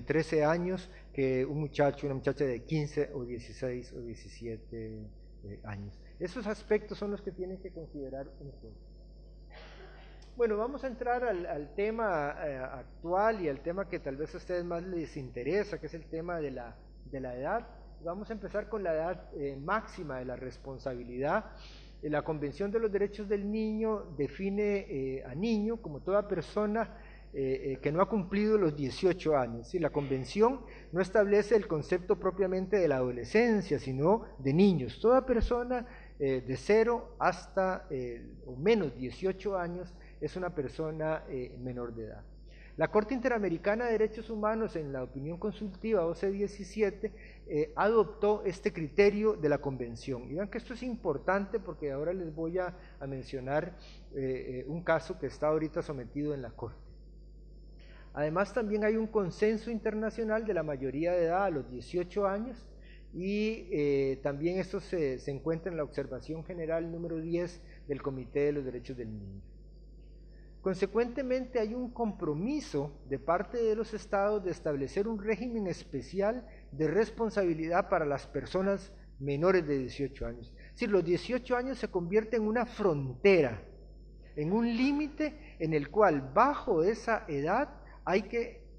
13 años que un muchacho, una muchacha de 15 o 16 o 17 años. Esos aspectos son los que tiene que considerar un juez. Bueno, vamos a entrar al tema actual y al tema que tal vez a ustedes más les interesa, que es el tema de la edad. Vamos a empezar con la edad máxima de la responsabilidad. La Convención de los Derechos del Niño define a niño como toda persona que no ha cumplido los 18 años. ¿Sí? La Convención no establece el concepto propiamente de la adolescencia, sino de niños. Toda persona de 0 hasta o menos 18 años es una persona menor de edad. La Corte Interamericana de Derechos Humanos, en la opinión consultiva OC-17, adoptó este criterio de la Convención. Y vean que esto es importante porque ahora les voy a mencionar un caso que está ahorita sometido en la Corte. Además, también hay un consenso internacional de la mayoría de edad a los 18 años y también esto se encuentra en la observación general número 10 del Comité de los Derechos del Niño. Consecuentemente, hay un compromiso de parte de los estados de establecer un régimen especial de responsabilidad para las personas menores de 18 años. Es decir, los 18 años se convierten en una frontera, en un límite en el cual bajo esa edad hay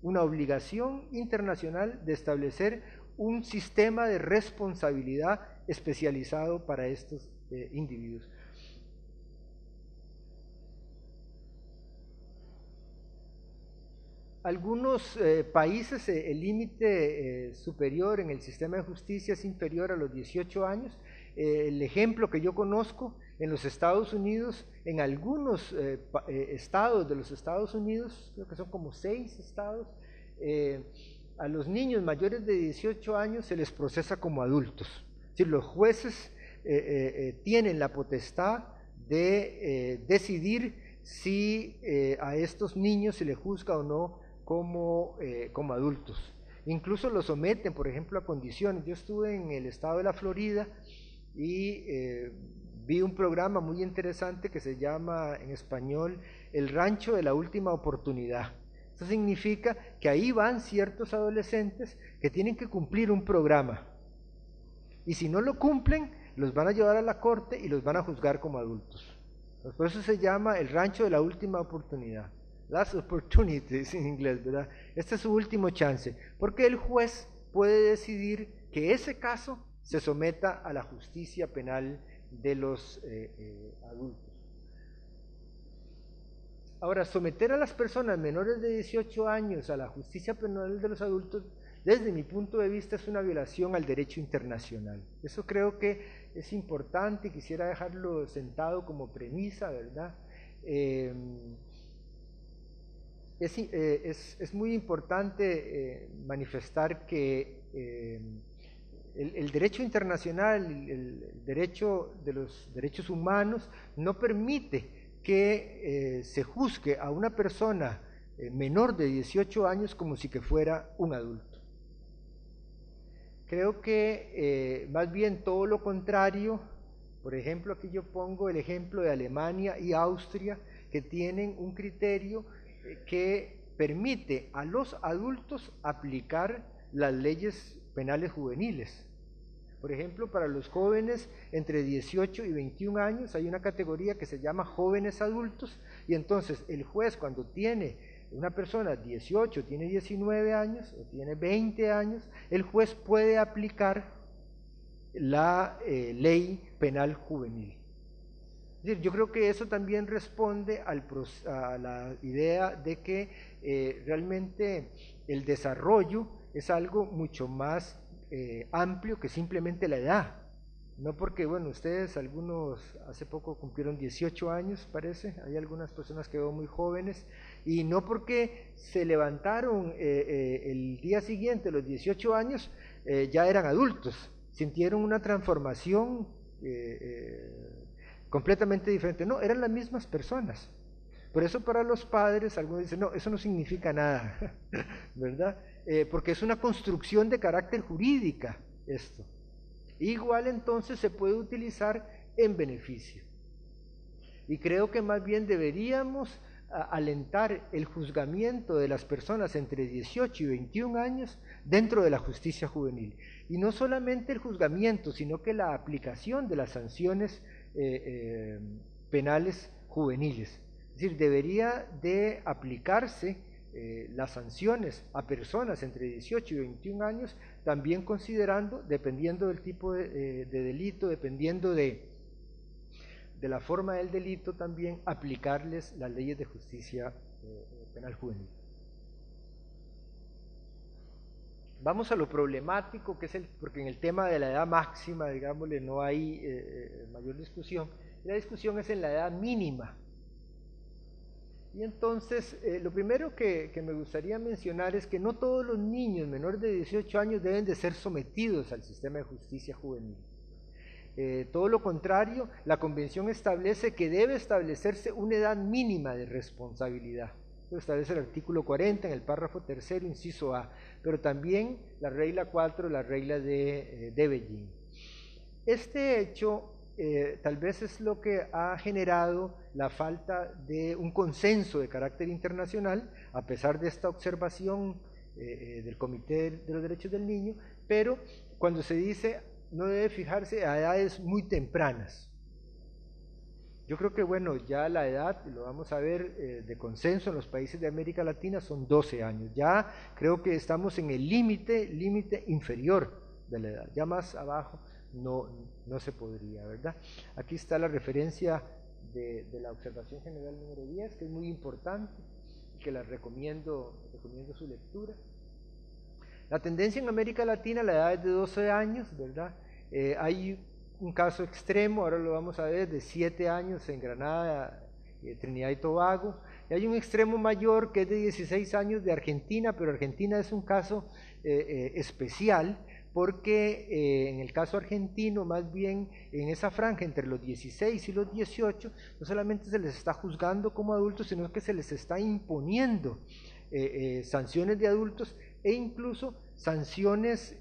una obligación internacional de establecer un sistema de responsabilidad especializado para estos individuos. Algunos países el límite superior en el sistema de justicia es inferior a los 18 años. El ejemplo que yo conozco en los Estados Unidos, en algunos estados de los Estados Unidos, creo que son como 6 estados, a los niños mayores de 18 años se les procesa como adultos. Es decir, los jueces tienen la potestad de decidir si a estos niños se les juzga o no como adultos. Incluso los someten, por ejemplo, a condiciones. Yo estuve en el estado de la Florida y vi un programa muy interesante que se llama en español El Rancho de la Última Oportunidad. Eso significa que ahí van ciertos adolescentes que tienen que cumplir un programa y si no lo cumplen, los van a llevar a la corte y los van a juzgar como adultos. Por eso se llama El Rancho de la Última Oportunidad. Last opportunities en inglés, ¿verdad? Este es su último chance, porque el juez puede decidir que ese caso se someta a la justicia penal de los adultos. Ahora, someter a las personas menores de 18 años a la justicia penal de los adultos, desde mi punto de vista, es una violación al derecho internacional. Eso creo que es importante y quisiera dejarlo sentado como premisa, ¿verdad? Es muy importante manifestar que el derecho internacional, el derecho de los derechos humanos no permite que se juzgue a una persona menor de 18 años como si que fuera un adulto. Creo que más bien todo lo contrario. Por ejemplo, aquí yo pongo el ejemplo de Alemania y Austria, que tienen un criterio que permite a los adultos aplicar las leyes penales juveniles. Por ejemplo, para los jóvenes entre 18 y 21 años hay una categoría que se llama jóvenes adultos, y entonces el juez, cuando tiene una persona 18, tiene 19 años o tiene 20 años, el juez puede aplicar la ley penal juvenil. Es decir, yo creo que eso también responde a la idea de que realmente el desarrollo es algo mucho más amplio que simplemente la edad. No porque, bueno, ustedes, algunos hace poco cumplieron 18 años, parece, hay algunas personas que veo muy jóvenes, y no porque se levantaron el día siguiente, los 18 años, ya eran adultos, sintieron una transformación completamente diferente. No, eran las mismas personas. Por eso para los padres, algunos dicen, no, eso no significa nada, ¿verdad? Porque es una construcción de carácter jurídica esto. Igual entonces se puede utilizar en beneficio. Y creo que más bien deberíamos alentar el juzgamiento de las personas entre 18 y 21 años dentro de la justicia juvenil. Y no solamente el juzgamiento, sino que la aplicación de las sanciones penales juveniles. Es decir, debería de aplicarse las sanciones a personas entre 18 y 21 años, también considerando, dependiendo del tipo de delito, dependiendo de la forma del delito, también aplicarles las leyes de justicia penal juvenil. Vamos a lo problemático, que es porque en el tema de la edad máxima, digámosle, no hay mayor discusión. La discusión es en la edad mínima. Y entonces, lo primero que me gustaría mencionar es que no todos los niños menores de 18 años deben de ser sometidos al sistema de justicia juvenil. Todo lo contrario, la Convención establece que debe establecerse una edad mínima de responsabilidad. Lo establece el artículo 40 en el párrafo tercero, inciso A, pero también la regla 4, la regla de Beijing. Este hecho tal vez es lo que ha generado la falta de un consenso de carácter internacional, a pesar de esta observación del Comité de los Derechos del Niño, pero cuando se dice no debe fijarse a edades muy tempranas. Yo creo que, bueno, ya la edad, lo vamos a ver, de consenso en los países de América Latina son 12 años. Ya creo que estamos en el límite inferior de la edad. Ya más abajo no se podría, ¿verdad? Aquí está la referencia de la observación general número 10, que es muy importante y que la recomiendo su lectura. La tendencia en América Latina, la edad es de 12 años, ¿verdad? Hay un caso extremo, ahora lo vamos a ver, de 7 años en Granada, Trinidad y Tobago, y hay un extremo mayor que es de 16 años de Argentina, pero Argentina es un caso especial, porque en el caso argentino, más bien en esa franja entre los 16 y los 18, no solamente se les está juzgando como adultos, sino que se les está imponiendo sanciones de adultos e incluso sanciones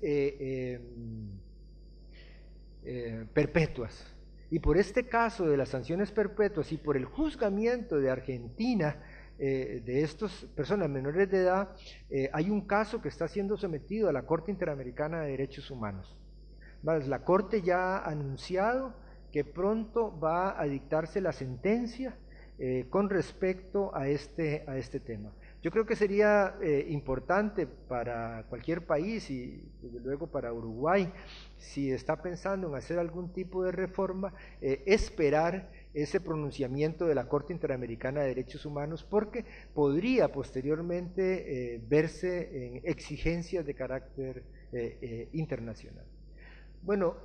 perpetuas. Y por este caso de las sanciones perpetuas y por el juzgamiento de Argentina de estas personas menores de edad, hay un caso que está siendo sometido a la Corte Interamericana de Derechos Humanos. La Corte ya ha anunciado que pronto va a dictarse la sentencia con respecto a este tema. Yo creo que sería importante para cualquier país y desde luego para Uruguay, si está pensando en hacer algún tipo de reforma, esperar ese pronunciamiento de la Corte Interamericana de Derechos Humanos, porque podría posteriormente verse en exigencias de carácter internacional. Bueno,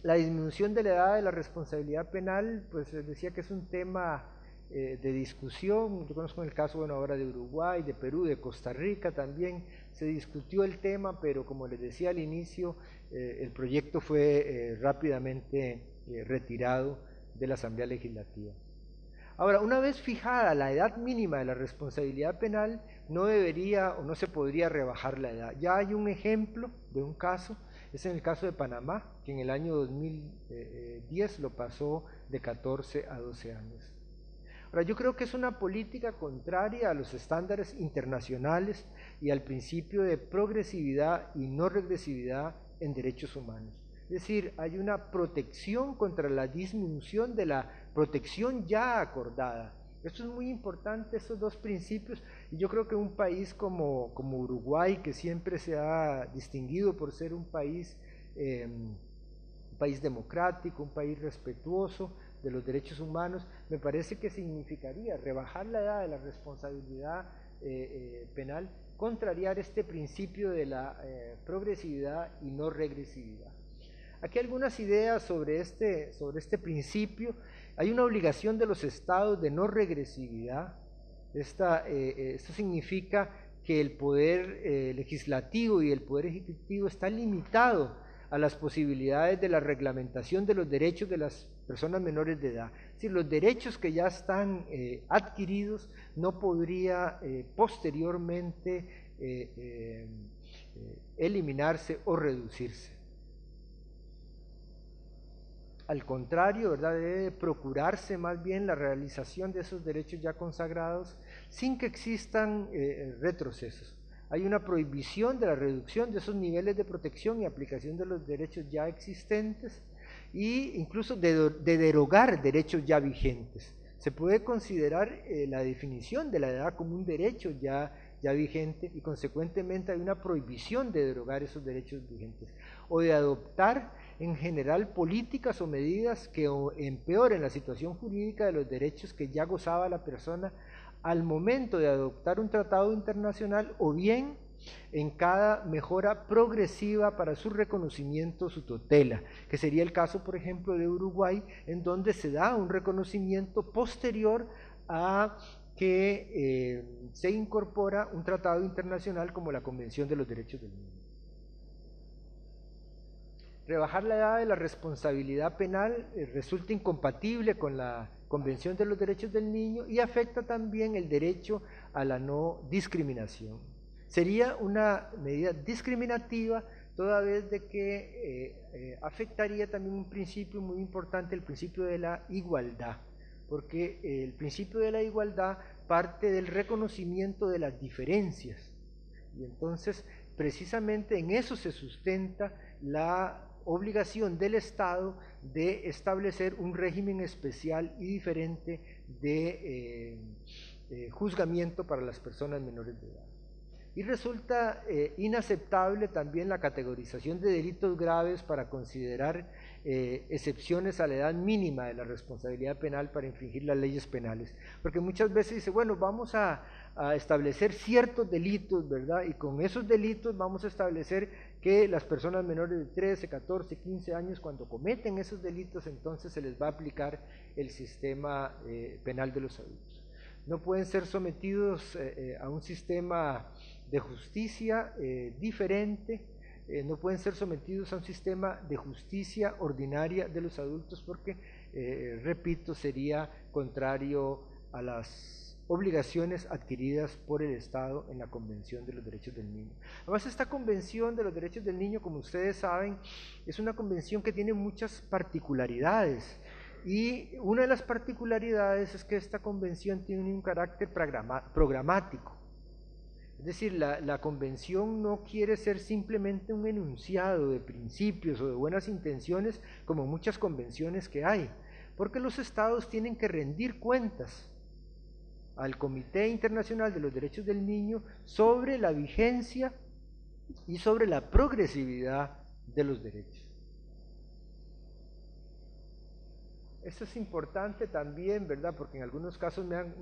la disminución de la edad de la responsabilidad penal, pues les decía que es un tema de discusión. Yo conozco el caso, bueno, ahora de Uruguay, de Perú, de Costa Rica también se discutió el tema, pero como les decía al inicio, el proyecto fue rápidamente retirado de la Asamblea Legislativa. Ahora, una vez fijada la edad mínima de la responsabilidad penal, no debería o no se podría rebajar la edad. Ya hay un ejemplo de un caso, es en el caso de Panamá, que en el año 2010 lo pasó de 14 a 12 años. Ahora, yo creo que es una política contraria a los estándares internacionales y al principio de progresividad y no regresividad en derechos humanos. Es decir, hay una protección contra la disminución de la protección ya acordada. Esto es muy importante, estos dos principios, y yo creo que un país como Uruguay, que siempre se ha distinguido por ser un país democrático, un país respetuoso de los derechos humanos, me parece que significaría rebajar la edad de la responsabilidad penal, contrariar este principio de la progresividad y no regresividad. Aquí algunas ideas sobre este principio. Hay una obligación de los estados de no regresividad. Esto significa que el poder legislativo y el poder ejecutivo está limitado a las posibilidades de la reglamentación de los derechos de las personas menores de edad. Es decir, los derechos que ya están adquiridos no podría posteriormente eliminarse o reducirse. Al contrario, ¿verdad? Debe procurarse más bien la realización de esos derechos ya consagrados sin que existan retrocesos. Hay una prohibición de la reducción de esos niveles de protección y aplicación de los derechos ya existentes e incluso de derogar derechos ya vigentes. Se puede considerar la definición de la edad como un derecho ya vigente y consecuentemente hay una prohibición de derogar esos derechos vigentes o de adoptar en general políticas o medidas que empeoren la situación jurídica de los derechos que ya gozaba la persona al momento de adoptar un tratado internacional o bien en cada mejora progresiva para su reconocimiento, su tutela, que sería el caso, por ejemplo, de Uruguay, en donde se da un reconocimiento posterior a que se incorpora un tratado internacional como la Convención de los Derechos del Niño. Rebajar la edad de la responsabilidad penal resulta incompatible con la Convención de los Derechos del Niño y afecta también el derecho a la no discriminación. Sería una medida discriminativa toda vez de que afectaría también un principio muy importante, el principio de la igualdad, porque el principio de la igualdad parte del reconocimiento de las diferencias y entonces precisamente en eso se sustenta la obligación del Estado de establecer un régimen especial y diferente de juzgamiento para las personas menores de edad. Y resulta inaceptable también la categorización de delitos graves para considerar excepciones a la edad mínima de la responsabilidad penal para infringir las leyes penales. Porque muchas veces dice, bueno, vamos a establecer ciertos delitos, ¿verdad? Y con esos delitos vamos a establecer que las personas menores de 13, 14, 15 años, cuando cometen esos delitos, entonces se les va a aplicar el sistema penal de los adultos. No pueden ser sometidos a un sistema de justicia diferente, no pueden ser sometidos a un sistema de justicia ordinaria de los adultos porque, repito, sería contrario a las obligaciones adquiridas por el Estado en la Convención de los Derechos del Niño. Además, esta Convención de los Derechos del Niño, como ustedes saben, es una convención que tiene muchas particularidades. Y una de las particularidades es que esta convención tiene un carácter programático. Es decir, la convención no quiere ser simplemente un enunciado de principios o de buenas intenciones como muchas convenciones que hay, porque los estados tienen que rendir cuentas al Comité Internacional de los Derechos del Niño sobre la vigencia y sobre la progresividad de los derechos. Eso es importante también, ¿verdad? Porque en algunos casos me han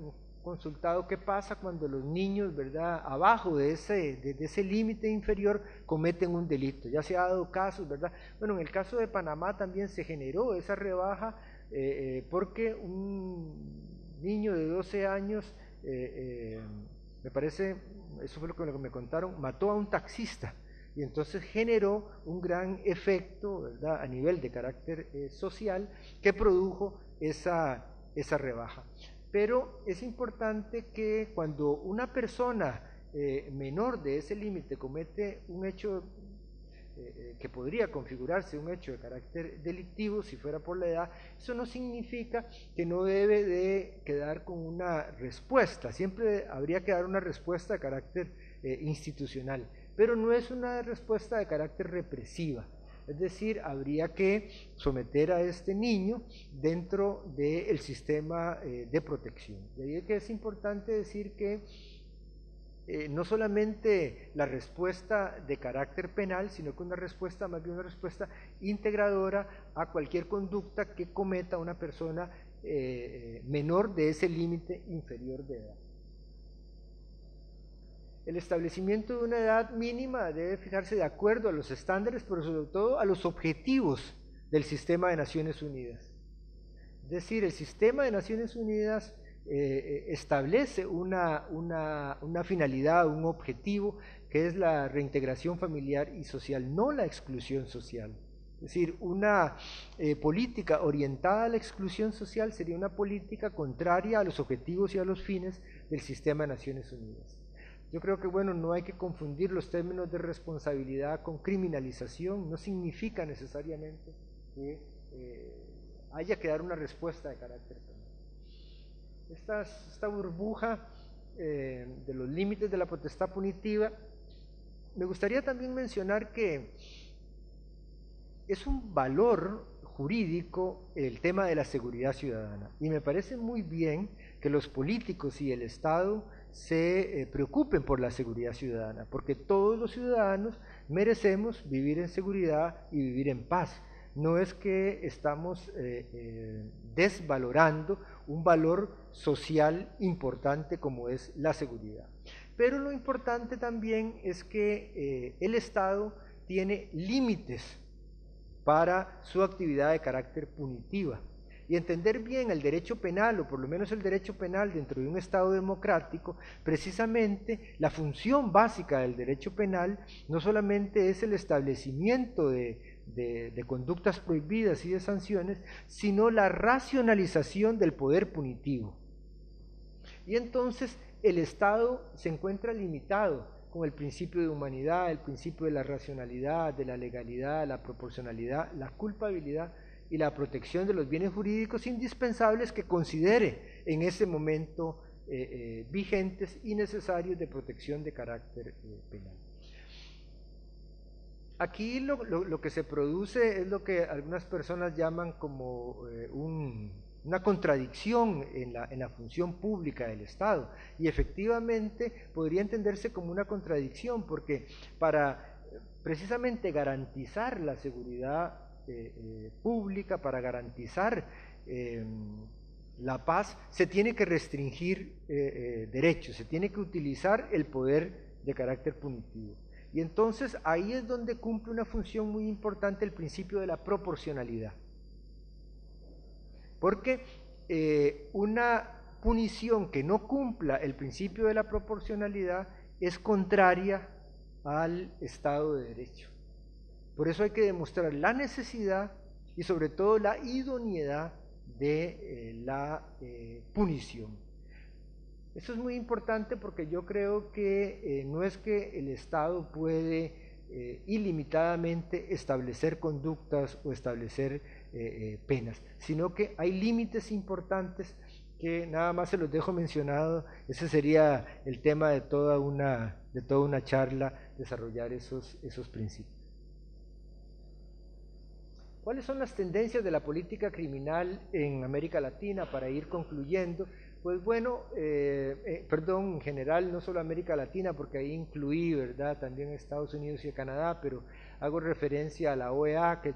consultado qué pasa cuando los niños, ¿verdad?, abajo de ese límite inferior cometen un delito. Ya se ha dado casos, ¿verdad? Bueno, en el caso de Panamá también se generó esa rebaja porque niño de 12 años, me parece, eso fue lo que me contaron, mató a un taxista y entonces generó un gran efecto, ¿verdad?, a nivel de carácter social que produjo esa rebaja. Pero es importante que cuando una persona menor de ese límite comete un hecho que podría configurarse un hecho de carácter delictivo si fuera por la edad, eso no significa que no debe de quedar con una respuesta, siempre habría que dar una respuesta de carácter institucional, pero no es una respuesta de carácter represiva. Es decir, habría que someter a este niño dentro del sistema de protección. De ahí es que es importante decir que no solamente la respuesta de carácter penal, sino que una respuesta, más bien una respuesta integradora a cualquier conducta que cometa una persona menor de ese límite inferior de edad. El establecimiento de una edad mínima debe fijarse de acuerdo a los estándares, pero sobre todo a los objetivos del sistema de Naciones Unidas. Es decir, el sistema de Naciones Unidas establece una finalidad, un objetivo, que es la reintegración familiar y social, no la exclusión social. Es decir, una política orientada a la exclusión social sería una política contraria a los objetivos y a los fines del sistema de Naciones Unidas. Yo creo que, bueno, no hay que confundir los términos de responsabilidad con criminalización, no significa necesariamente que haya que dar una respuesta de carácter penal. Esta burbuja de los límites de la potestad punitiva, me gustaría también mencionar que es un valor jurídico el tema de la seguridad ciudadana, y me parece muy bien que los políticos y el Estado se preocupen por la seguridad ciudadana, porque todos los ciudadanos merecemos vivir en seguridad y vivir en paz. No es que estamos desvalorando un valor social importante como es la seguridad. Pero lo importante también es que el Estado tiene límites para su actividad de carácter punitiva. Y entender bien el derecho penal, o por lo menos el derecho penal dentro de un Estado democrático, precisamente la función básica del derecho penal no solamente es el establecimiento de conductas prohibidas y de sanciones, sino la racionalización del poder punitivo. Y entonces el Estado se encuentra limitado con el principio de humanidad, el principio de la racionalidad, de la legalidad, la proporcionalidad, la culpabilidad y la protección de los bienes jurídicos indispensables que considere en ese momento vigentes y necesarios de protección de carácter penal. Aquí lo que se produce es lo que algunas personas llaman como una contradicción en la función pública del Estado, y efectivamente podría entenderse como una contradicción, porque para precisamente garantizar la seguridad pública, para garantizar la paz, se tiene que restringir derechos, se tiene que utilizar el poder de carácter punitivo. Y entonces ahí es donde cumple una función muy importante el principio de la proporcionalidad. Porque una punición que no cumpla el principio de la proporcionalidad es contraria al Estado de Derecho. Por eso hay que demostrar la necesidad y sobre todo la idoneidad de la punición. Eso es muy importante porque yo creo que no es que el Estado puede ilimitadamente establecer conductas o establecer penas, sino que hay límites importantes que nada más se los dejo mencionado. Ese sería el tema de toda una charla, desarrollar esos principios. ¿Cuáles son las tendencias de la política criminal en América Latina? Para ir concluyendo, pues bueno, en general, no solo América Latina, porque ahí incluí, ¿verdad?, también Estados Unidos y Canadá, pero hago referencia a la OEA, que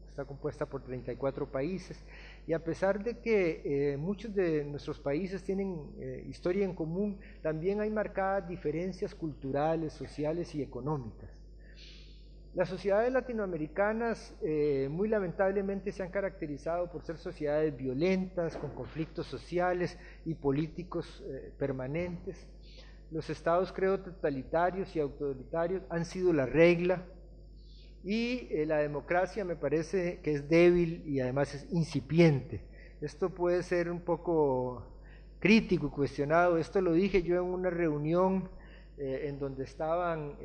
está compuesta por 34 países, y a pesar de que muchos de nuestros países tienen historia en común, también hay marcadas diferencias culturales, sociales y económicas. Las sociedades latinoamericanas muy lamentablemente se han caracterizado por ser sociedades violentas, con conflictos sociales y políticos permanentes. Los estados, creo, totalitarios y autoritarios han sido la regla, y la democracia me parece que es débil y además es incipiente. Esto puede ser un poco crítico y cuestionado. Esto lo dije yo en una reunión en donde estaban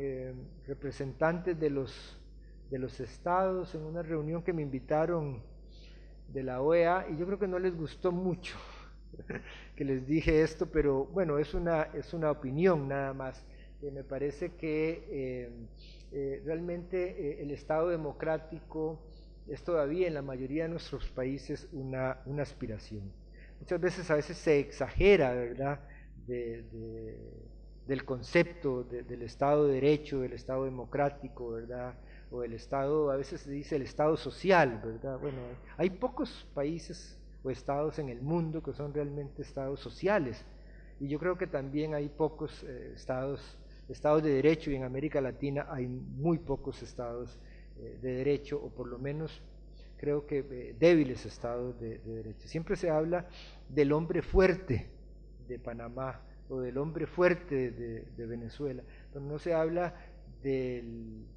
representantes de los estados, en una reunión que me invitaron de la OEA, y yo creo que no les gustó mucho que les dije esto, pero bueno, es una opinión nada más. Me parece que realmente el Estado democrático es todavía en la mayoría de nuestros países una aspiración. Muchas veces, a veces se exagera, ¿verdad?, del concepto del Estado de Derecho, del Estado democrático, ¿verdad?, o el Estado, a veces se dice el Estado social, ¿verdad? Bueno, hay pocos países o estados en el mundo que son realmente estados sociales, y yo creo que también hay pocos estados de derecho, y en América Latina hay muy pocos estados de derecho, o por lo menos creo que débiles estados de derecho. Siempre se habla del hombre fuerte de Panamá o del hombre fuerte de Venezuela, pero no se habla de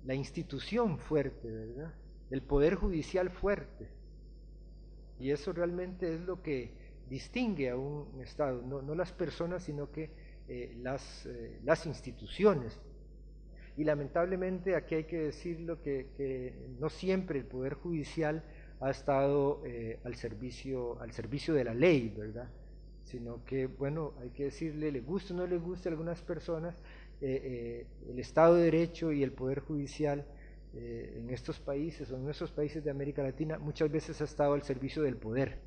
la institución fuerte, ¿verdad?, del poder judicial fuerte, y eso realmente es lo que distingue a un estado, no las personas, sino que las instituciones. Y lamentablemente aquí hay que decirlo que no siempre el poder judicial ha estado al servicio de la ley, ¿verdad?, sino que, bueno, hay que decirle, le guste o no le guste a algunas personas, el Estado de Derecho y el Poder Judicial en estos países o en nuestros países de América Latina muchas veces ha estado al servicio del poder.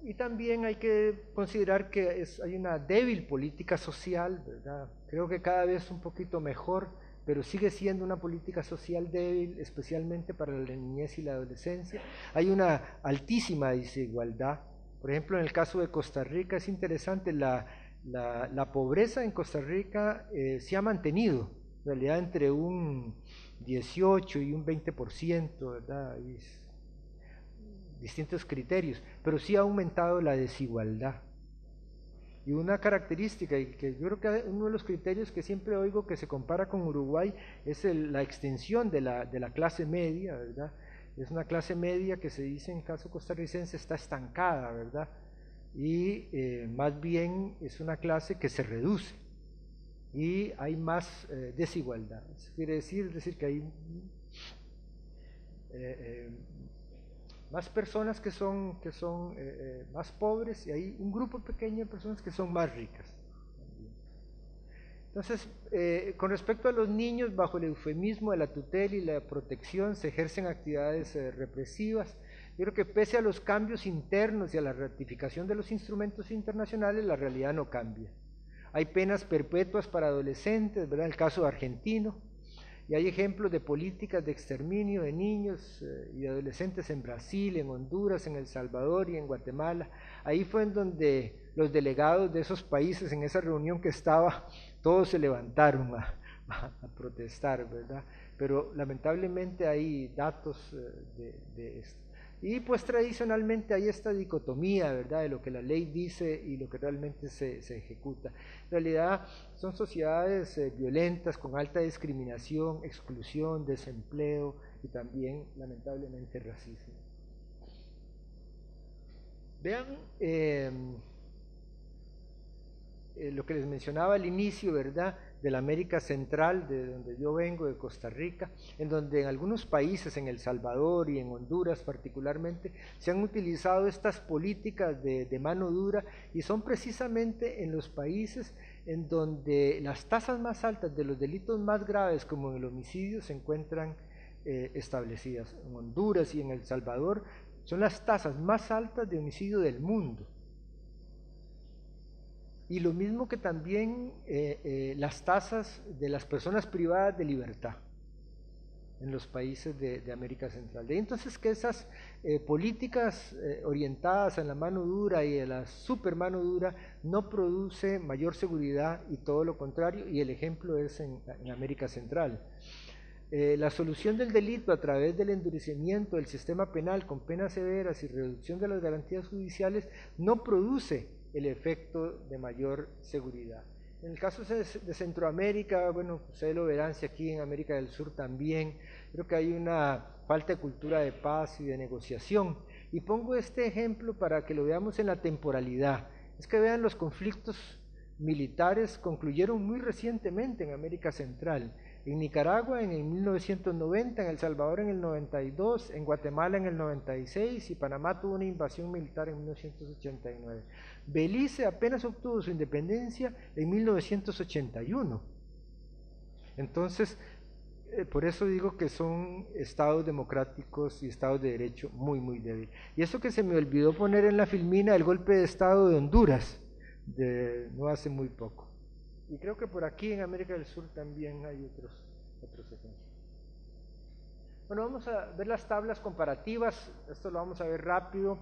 Y también hay que considerar que hay una débil política social, ¿verdad? Creo que cada vez un poquito mejor, pero sigue siendo una política social débil, especialmente para la niñez y la adolescencia. Hay una altísima desigualdad. Por ejemplo, en el caso de Costa Rica es interesante, la pobreza en Costa Rica se ha mantenido, en realidad entre un 18 y un 20%, ¿verdad? Distintos criterios, pero sí ha aumentado la desigualdad. Y una característica, y que yo creo que uno de los criterios que siempre oigo que se compara con Uruguay, es la extensión de la clase media, ¿verdad? Es una clase media que se dice en caso costarricense está estancada, ¿verdad? Y más bien es una clase que se reduce y hay más desigualdad. Eso quiere decir que hay más personas que son más pobres, y hay un grupo pequeño de personas que son más ricas. Entonces, con respecto a los niños, bajo el eufemismo de la tutela y la protección se ejercen actividades represivas. Yo creo que pese a los cambios internos y a la ratificación de los instrumentos internacionales, la realidad no cambia. Hay penas perpetuas para adolescentes, ¿verdad?, el caso argentino, y hay ejemplos de políticas de exterminio de niños y adolescentes en Brasil, en Honduras, en El Salvador y en Guatemala. Ahí fue en donde los delegados de esos países, en esa reunión que estaba, todos se levantaron a protestar, ¿verdad? Pero lamentablemente hay datos de esto. Y pues tradicionalmente hay esta dicotomía, ¿verdad?, de lo que la ley dice y lo que realmente se ejecuta. En realidad son sociedades violentas, con alta discriminación, exclusión, desempleo y también lamentablemente racismo. Vean lo que les mencionaba al inicio, ¿verdad?, de la América Central, de donde yo vengo, de Costa Rica, en donde en algunos países, en El Salvador y en Honduras particularmente, se han utilizado estas políticas de mano dura, y son precisamente en los países en donde las tasas más altas de los delitos más graves, como en el homicidio, se encuentran establecidas. En Honduras y en El Salvador son las tasas más altas de homicidio del mundo. Y lo mismo que también las tasas de las personas privadas de libertad. en los países de América Central. De ahí entonces que esas políticas orientadas a la mano dura y a la super mano dura no produce mayor seguridad y todo lo contrario, y el ejemplo es en América Central. La solución del delito a través del endurecimiento del sistema penal con penas severas y reducción de las garantías judiciales no produce el efecto de mayor seguridad. En el caso de Centroamérica, bueno, ustedes lo verán, si aquí en América del Sur también, creo que hay una falta de cultura de paz y de negociación. Y pongo este ejemplo para que lo veamos en la temporalidad. Es que vean, los conflictos militares concluyeron muy recientemente en América Central. En Nicaragua en el 1990, en El Salvador en el 92, en Guatemala en el 96 y Panamá tuvo una invasión militar en 1989. Belice apenas obtuvo su independencia en 1981. Entonces, por eso digo que son estados democráticos y estados de derecho muy, muy débiles. Y eso que se me olvidó poner en la filmina, el golpe de estado de Honduras, no hace muy poco. Y creo que por aquí en América del Sur también hay otros ejemplos. Bueno, vamos a ver las tablas comparativas, esto lo vamos a ver rápido.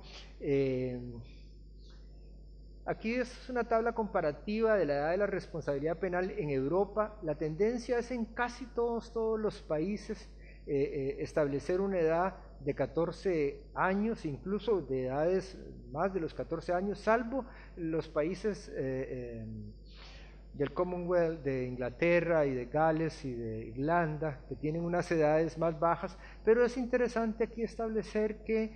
Aquí es una tabla comparativa de la edad de la responsabilidad penal en Europa. La tendencia es en casi todos los países establecer una edad de 14 años, incluso de edades más de los 14 años, salvo los países del Commonwealth, de Inglaterra y de Gales y de Irlanda, que tienen unas edades más bajas, pero es interesante aquí establecer que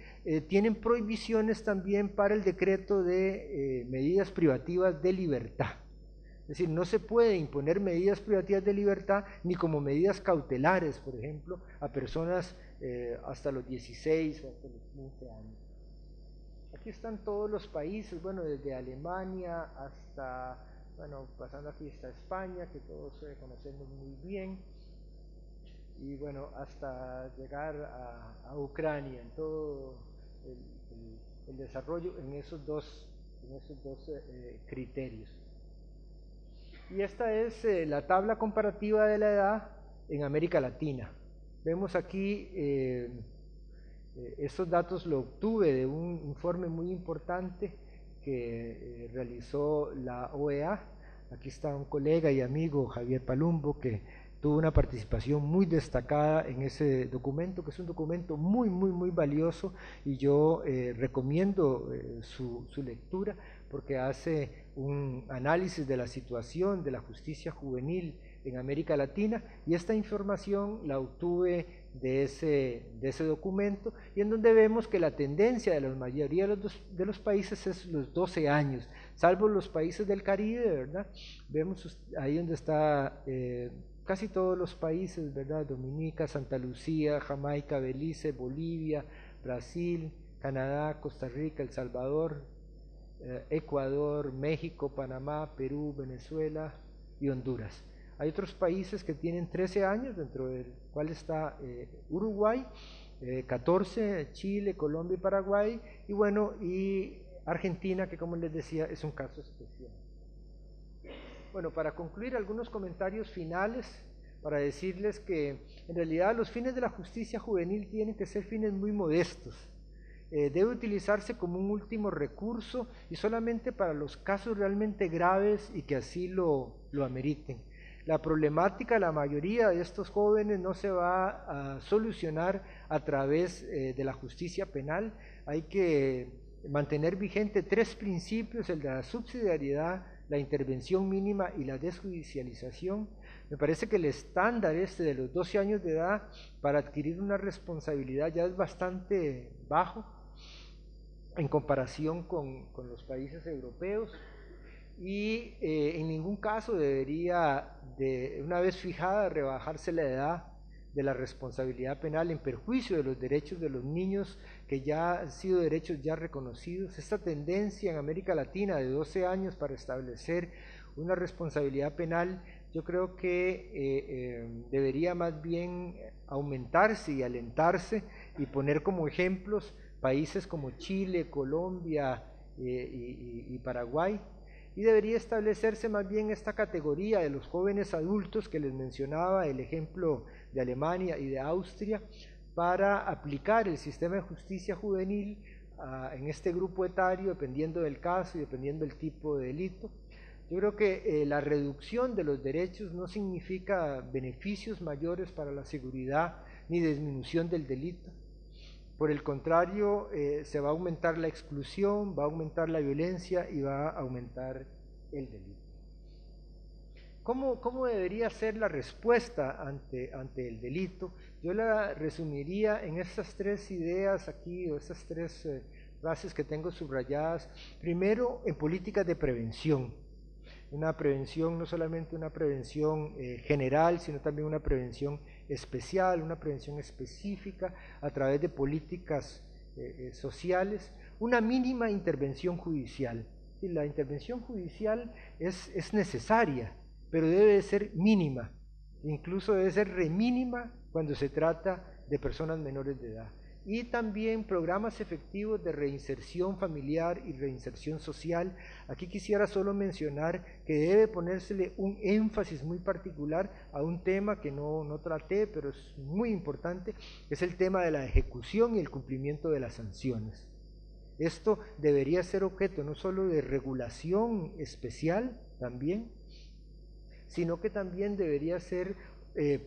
tienen prohibiciones también para el decreto de medidas privativas de libertad. Es decir, no se puede imponer medidas privativas de libertad ni como medidas cautelares, por ejemplo, a personas hasta los 16 o hasta los 15 años. Aquí están todos los países, bueno, desde Alemania hasta, bueno, pasando aquí está España, que todos conocemos muy bien, y bueno, hasta llegar a Ucrania, en todo el desarrollo en esos dos criterios. Y esta es la tabla comparativa de la edad en América Latina. Vemos aquí, estos datos lo obtuve de un informe muy importante que realizó la OEA. Aquí está un colega y amigo, Javier Palumbo, que tuvo una participación muy destacada en ese documento, que es un documento muy, muy, muy valioso, y yo recomiendo su lectura, porque hace un análisis de la situación de la justicia juvenil en América Latina, y esta información la obtuve de ese documento, y en donde vemos que la tendencia de la mayoría de los países es los 12 años, salvo los países del Caribe, ¿verdad? Vemos ahí donde está casi todos los países, ¿verdad? Dominica, Santa Lucía, Jamaica, Belice, Bolivia, Brasil, Canadá, Costa Rica, El Salvador, Ecuador, México, Panamá, Perú, Venezuela y Honduras. Hay otros países que tienen 13 años, dentro del cual está Uruguay, 14, Chile, Colombia y Paraguay, y bueno, y Argentina, que como les decía es un caso especial. Bueno, para concluir, algunos comentarios finales, para decirles que en realidad los fines de la justicia juvenil tienen que ser fines muy modestos. Debe utilizarse como un último recurso y solamente para los casos realmente graves y que así lo ameriten. La problemática, la mayoría de estos jóvenes no se va a solucionar a través de la justicia penal. Hay que mantener vigente 3 principios, el de la subsidiariedad, la intervención mínima y la desjudicialización. Me parece que el estándar de los 12 años de edad para adquirir una responsabilidad ya es bastante bajo en comparación con los países europeos, y en ningún caso debería, una vez fijada, rebajarse la edad de la responsabilidad penal en perjuicio de los derechos de los niños, que ya han sido derechos ya reconocidos. Esta tendencia en América Latina de 12 años para establecer una responsabilidad penal, yo creo que debería más bien aumentarse y alentarse, y poner como ejemplos países como Chile, Colombia y Paraguay. y debería establecerse más bien esta categoría de los jóvenes adultos que les mencionaba, el ejemplo de Alemania y de Austria, para aplicar el sistema de justicia juvenil en este grupo etario, dependiendo del caso y dependiendo del tipo de delito. Yo creo que la reducción de los derechos no significa beneficios mayores para la seguridad ni disminución del delito. Por el contrario, se va a aumentar la exclusión, va a aumentar la violencia y va a aumentar el delito. ¿Cómo debería ser la respuesta ante el delito? Yo la resumiría en estas tres ideas aquí, o estas tres frases que tengo subrayadas. Primero, en políticas de prevención. Una prevención, no solamente una prevención general, sino también una prevención especial, una prevención específica a través de políticas sociales. Una mínima intervención judicial. Sí, la intervención judicial es necesaria, pero debe ser mínima, incluso debe ser remínima cuando se trata de personas menores de edad. Y también programas efectivos de reinserción familiar y reinserción social. Aquí quisiera solo mencionar que debe ponérsele un énfasis muy particular a un tema que no traté, pero es muy importante, es el tema de la ejecución y el cumplimiento de las sanciones. Esto debería ser objeto no solo de regulación especial también, sino que también debería ser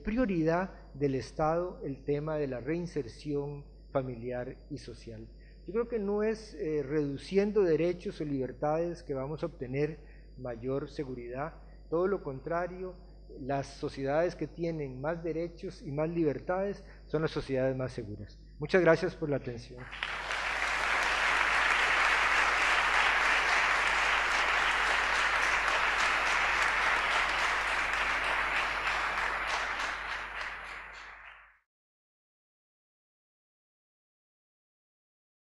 prioridad del Estado el tema de la reinserción familiar y social. Yo creo que no es reduciendo derechos o libertades que vamos a obtener mayor seguridad, todo lo contrario, las sociedades que tienen más derechos y más libertades son las sociedades más seguras. Muchas gracias por la atención.